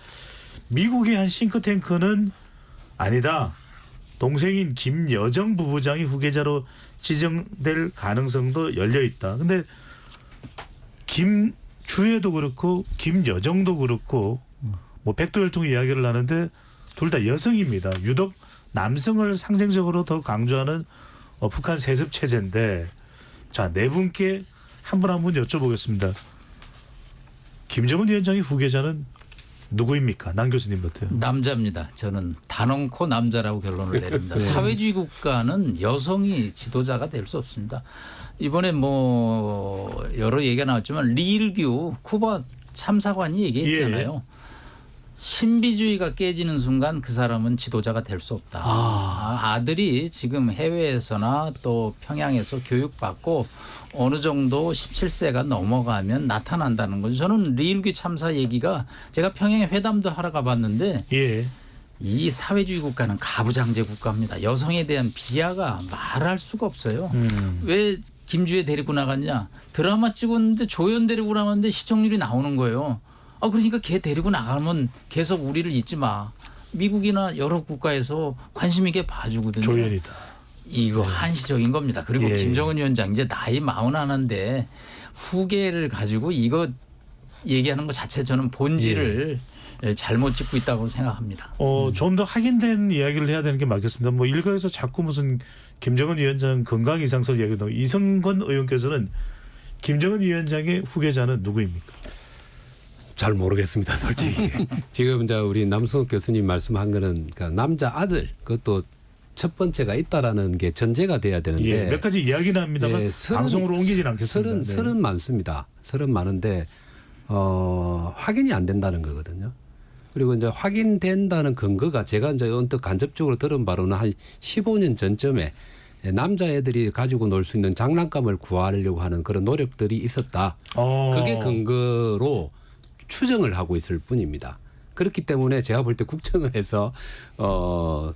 미국의 한 싱크탱크는 아니다. 동생인 김여정 부부장이 후계자로 지정될 가능성도 열려 있다. 근데 김주혜도 그렇고 김여정도 그렇고 뭐 백두혈통 이야기를 하는데 둘 다 여성입니다. 유독 남성을 상징적으로 더 강조하는 북한 세습 체제인데, 자, 네 분께 한 분 한 분 여쭤보겠습니다. 김정은 위원장의 후계자는 누구입니까? 남 교수님부터요. 남자입니다. 저는 단언코 남자라고 결론을 내립니다. 사회주의 국가는 여성이 지도자가 될 수 없습니다. 이번에 뭐 여러 얘기가 나왔지만 리일규 쿠바 참사관이 얘기했잖아요. 신비주의가 깨지는 순간 그 사람은 지도자가 될 수 없다. 아들이 지금 해외에서나 또 평양에서 교육받고 어느 정도 17세가 넘어가면 나타난다는 거죠. 저는 리일규 참사 얘기가 제가 평양에 회담도 하러 가봤는데 이 사회주의 국가는 가부장제 국가입니다. 여성에 대한 비하가 말할 수가 없어요. 왜 김주혜 데리고 나갔냐? 드라마 찍었는데 조연 데리고 나갔는데 시청률이 나오는 거예요. 그러니까 걔 데리고 나가면 계속 우리를 잊지 마. 미국이나 여러 국가에서 관심 있게 봐주거든요. 조연이다. 이거 한시적인 겁니다. 그리고 예. 김정은 위원장 이제 나이 41인데 후계를 가지고 이거 얘기하는 것 자체 저는 본질을 잘못 짚고 있다고 생각합니다. 좀 더 확인된 이야기를 해야 되는 게 맞겠습니다. 뭐 일각에서 자꾸 무슨 김정은 위원장 건강 이상설 이야기도 이성건 의원께서는 김정은 위원장의 후계자는 누구입니까? 잘 모르겠습니다, 솔직히. 지금 이제 우리 남승욱 교수님 말씀한 거는 그러니까 남자 아들 그것도 첫 번째가 있다라는 게 전제가 돼야 되는데 예, 몇 가지 이야기는 합니다만 방송으로 옮기진 않겠습니다. 설은 많습니다. 설은 많은데 확인이 안 된다는 거거든요. 그리고 이제 확인된다는 근거가 제가 이제 언뜻 간접적으로 들은 바로는 한 15년 전쯤에 남자애들이 가지고 놀 수 있는 장난감을 구하려고 하는 그런 노력들이 있었다. 그게 근거로 추정을 하고 있을 뿐입니다. 그렇기 때문에 제가 볼 때 국정원에서 저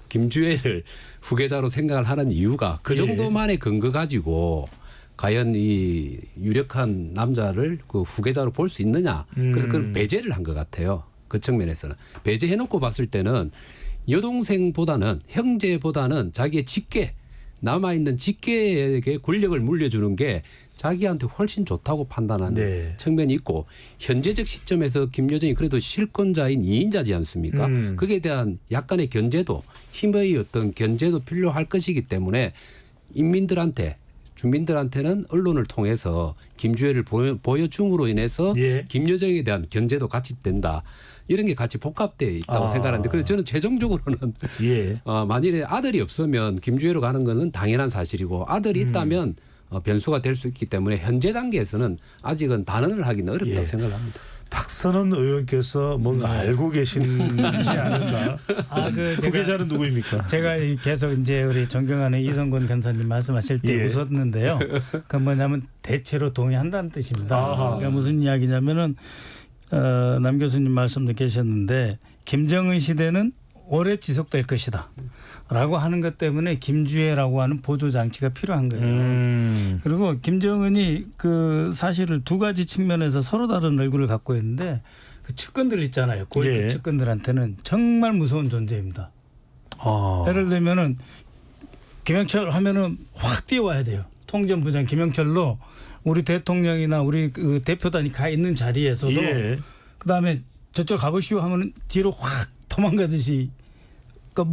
김주혜를 후계자로 생각을 하는 이유가 그 정도만의 근거 가지고 과연 이 유력한 남자를 그 후계자로 볼 수 있느냐. 그래서 그걸 배제를 한 것 같아요. 그 측면에서는. 배제해놓고 봤을 때는 여동생보다는 형제보다는 자기의 직계 남아있는 직계에게 권력을 물려주는 게 자기한테 훨씬 좋다고 판단하는 측면이 있고 현재적 시점에서 김여정이 그래도 실권자인 2인자지 않습니까? 그에 대한 약간의 견제도 힘의 어떤 견제도 필요할 것이기 때문에 인민들한테 주민들한테는 언론을 통해서 김주혜를 보여줌으로 인해서 김여정에 대한 견제도 같이 된다. 이런 게 같이 복합되어 있다고 생각하는데 그래서 저는 최종적으로는 만일에 아들이 없으면 김주혜로 가는 거는 당연한 사실이고 아들이 있다면 변수가 될 수 있기 때문에 현재 단계에서는 아직은 단언을 하기는 어렵다고 생각합니다. 박선원 의원께서 뭔가 알고 계신지 않은가? 후계자는 누구입니까? 제가 계속 이제 우리 존경하는 이성건 간사님 말씀하실 때 웃었는데요. 그 뭐냐면 대체로 동의한다는 뜻입니다. 그러니까 무슨 이야기냐면은 남 교수님 말씀도 계셨는데 김정은 시대는 오래 지속될 것이다. 라고 하는 것 때문에 김주혜라고 하는 보조 장치가 필요한 거예요. 그리고 김정은이 그 사실을 두 가지 측면에서 서로 다른 얼굴을 갖고 있는데 그 측근들 있잖아요. 고위 측근들한테는 정말 무서운 존재입니다. 예를 들면은 김영철 하면은 확 뛰어와야 돼요. 통전부장 김영철로 우리 대통령이나 우리 그 대표단이 가 있는 자리에서도 그다음에 저쪽 가보시오 하면은 뒤로 확 도망가듯이 그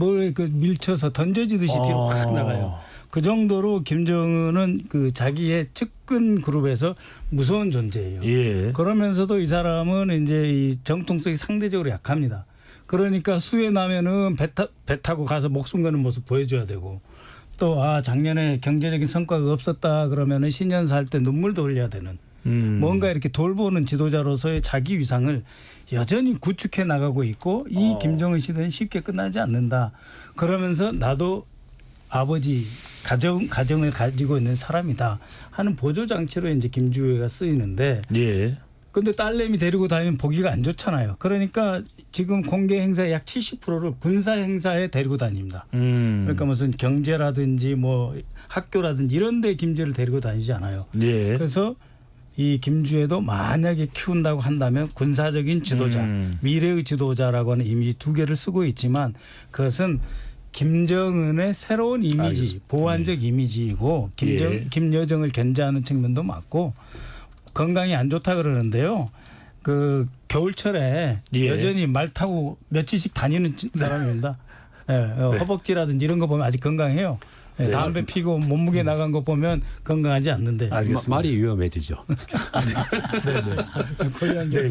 밀쳐서 던져지듯이 뒤로 확 나가요. 그 정도로 김정은은 그 자기의 측근 그룹에서 무서운 존재예요. 그러면서도 이 사람은 이제 이 정통성이 상대적으로 약합니다. 그러니까 수해 나면은 배 타고 가서 목숨 거는 모습 보여줘야 되고 또 작년에 경제적인 성과가 없었다 그러면은 신년사 할 때 눈물도 흘려야 되는 뭔가 이렇게 돌보는 지도자로서의 자기 위상을 여전히 구축해 나가고 있고 이 김정은 시대는 쉽게 끝나지 않는다. 그러면서 나도 아버지 가정을 가지고 있는 사람이다 하는 보조 장치로 이제 김주혜가 쓰이는데 근데 딸내미 데리고 다니면 보기가 안 좋잖아요. 그러니까 지금 공개 행사의 약 70%를 군사 행사에 데리고 다닙니다. 그러니까 무슨 경제라든지 뭐 학교라든지 이런 데 김주혜를 데리고 다니지 않아요. 그래서 이 김주혜도 만약에 키운다고 한다면 군사적인 지도자, 미래의 지도자라고 하는 이미지 두 개를 쓰고 있지만 그것은 김정은의 새로운 이미지, 보완적 이미지이고 김여정을 견제하는 측면도 맞고 건강이 안 좋다 그러는데요. 그 겨울철에 여전히 말 타고 며칠씩 다니는 사람입니다. 허벅지라든지 이런 거 보면 아직 건강해요. 담배 피고 몸무게 나간 거 보면 건강하지 않는데. 말이 위험해지죠.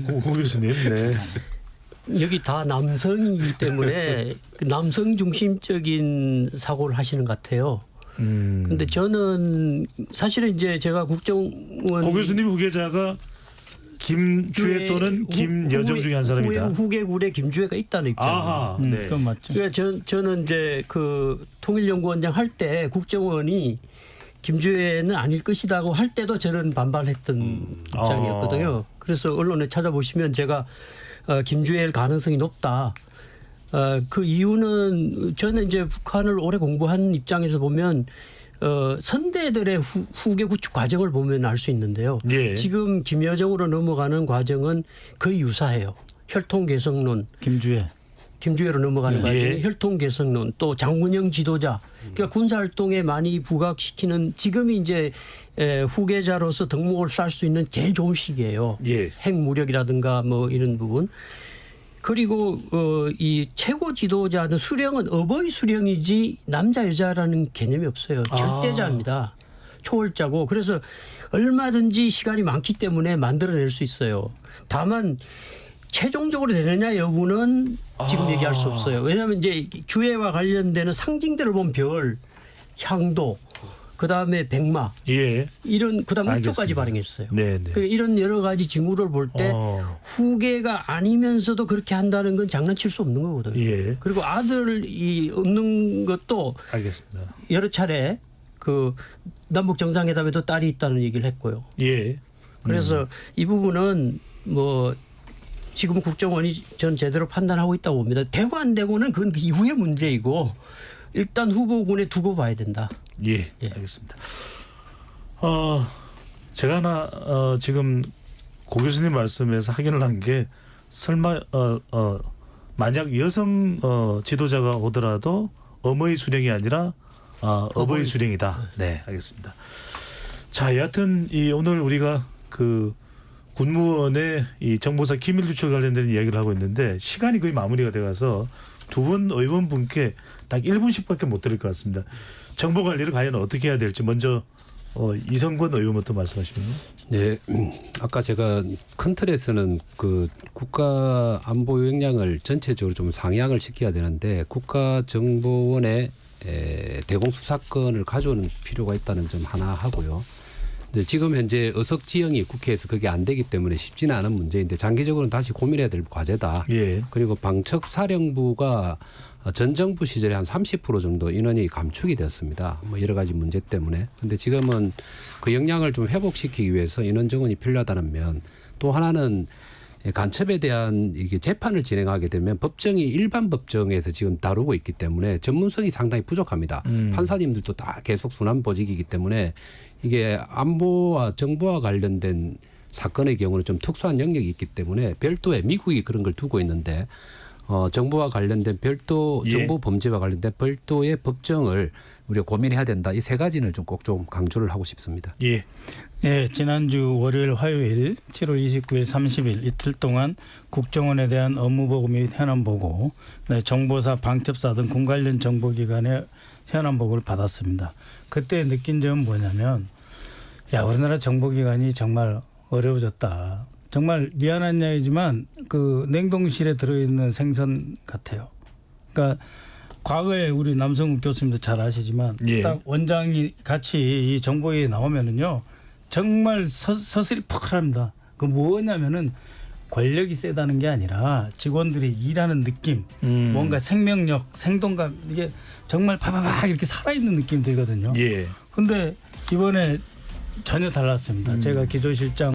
고 교수님. 여기 다 남성이기 때문에 남성 중심적인 사고를 하시는 것 같아요. 근데 저는 사실은 이제 제가 국정원 고 교수님 후계자가 김주혜 또는 김여정 중에 한 사람이다. 후계굴에 김주혜가 있다는 입장입니다. 그건 맞죠. 그러니까 저는 이제 그 통일연구원장 할 때 국정원이 김주혜는 아닐 것이다고 할 때도 저는 반발했던 입장이었거든요. 그래서 언론에 찾아보시면 제가 김주혜일 가능성이 높다. 그 이유는 저는 이제 북한을 오래 공부한 입장에서 보면 선대들의 후계 구축 과정을 보면 알 수 있는데요. 예. 지금 김여정으로 넘어가는 과정은 거의 유사해요. 혈통 개성론, 김주애로 넘어가는 과정이 예. 혈통 개성론, 또 장군영 지도자, 그러니까 군사 활동에 많이 부각시키는 지금이 이제 후계자로서 덕목을 쌓을 수 있는 제일 좋은 시기예요. 예. 핵무력이라든가 뭐 이런 부분. 그리고 이 최고 지도자는 수령은 어버이 수령이지 남자 여자라는 개념이 없어요. 절대자입니다. 초월자고. 그래서 얼마든지 시간이 많기 때문에 만들어낼 수 있어요. 다만 최종적으로 되느냐 여부는 지금 얘기할 수 없어요. 왜냐하면 이제 주애와 관련되는 상징들을 보면 별, 향도, 그다음에 백마, 예. 이런 그다음 알겠습니다. 우표까지 발행했어요. 네. 그러니까 이런 여러 가지 징후를 볼 때 후계가 아니면서도 그렇게 한다는 건 장난칠 수 없는 거거든요. 예. 그리고 아들이 없는 것도 알겠습니다. 여러 차례 그 남북 정상회담에도 딸이 있다는 얘기를 했고요. 예. 그래서 이 부분은 뭐 지금 국정원이 전 제대로 판단하고 있다고 봅니다. 되고 안 되고는 그건 그 이후의 문제이고 일단 후보군에 두고 봐야 된다. 예. 알겠습니다. 제가 하나 지금 고 교수님 말씀에서 확인을 한 게 설마 만약 여성 지도자가 오더라도 어머니 수령이 아니라 어버이 수령이다. 네, 알겠습니다. 자, 여하튼 오늘 우리가 그 군무원의 이 정보사 기밀 유출 관련된 이야기를 하고 있는데 시간이 거의 마무리가 돼가서 두 분 의원분께 딱 1분씩밖에 못 드릴 것 같습니다. 정보 관리를 과연 어떻게 해야 될지 먼저 이성권 의원부터 말씀하시면요. 네, 아까 제가 큰 틀에서는 그 국가 안보 역량을 전체적으로 좀 상향을 시켜야 되는데 국가정보원의 대공수사권을 가져오는 필요가 있다는 점 하나 하고요. 지금 현재 의석 지형이 국회에서 그게 안 되기 때문에 쉽지는 않은 문제인데 장기적으로는 다시 고민해야 될 과제다. 예. 그리고 방첩사령부가 전 정부 시절에 한 30% 정도 인원이 감축이 됐습니다. 뭐 여러 가지 문제 때문에. 근데 지금은 그 역량을 좀 회복시키기 위해서 인원 정원이 필요하다는 면, 또 하나는 간첩에 대한 이게 재판을 진행하게 되면 법정이 일반 법정에서 지금 다루고 있기 때문에 전문성이 상당히 부족합니다. 판사님들도 다 계속 순환보직이기 때문에 이게 안보와 정보와 관련된 사건의 경우는 좀 특수한 영역이 있기 때문에 별도의 미국이 그런 걸 두고 있는데 정보와 관련된 별도 정보 범죄와 관련된 별도의 법정을 우리가 고민해야 된다. 이 세 가지는 좀 꼭 좀 강조를 하고 싶습니다. 예. 네, 지난주 월요일, 화요일, 7월 29일, 30일 이틀 동안 국정원에 대한 업무보고 및 현안보고, 정보사, 방첩사 등 군 관련 정보기관의 현안보고를 받았습니다. 그때 느낀 점은 뭐냐면 우리나라 정보기관이 정말 어려워졌다. 정말 미안한 이야기지만 그 냉동실에 들어있는 생선 같아요. 그러니까 과거에 우리 남성욱 교수님도 잘 아시지만 딱 원장이 같이 이 정보에 나오면은요 정말 서슬이 퍽합니다. 그 뭐냐면은 권력이 세다는 게 아니라 직원들이 일하는 느낌, 뭔가 생명력, 생동감, 이게 정말 바바박 이렇게 살아있는 느낌이 들거든요. 그런데 이번에 전혀 달랐습니다. 제가 기조실장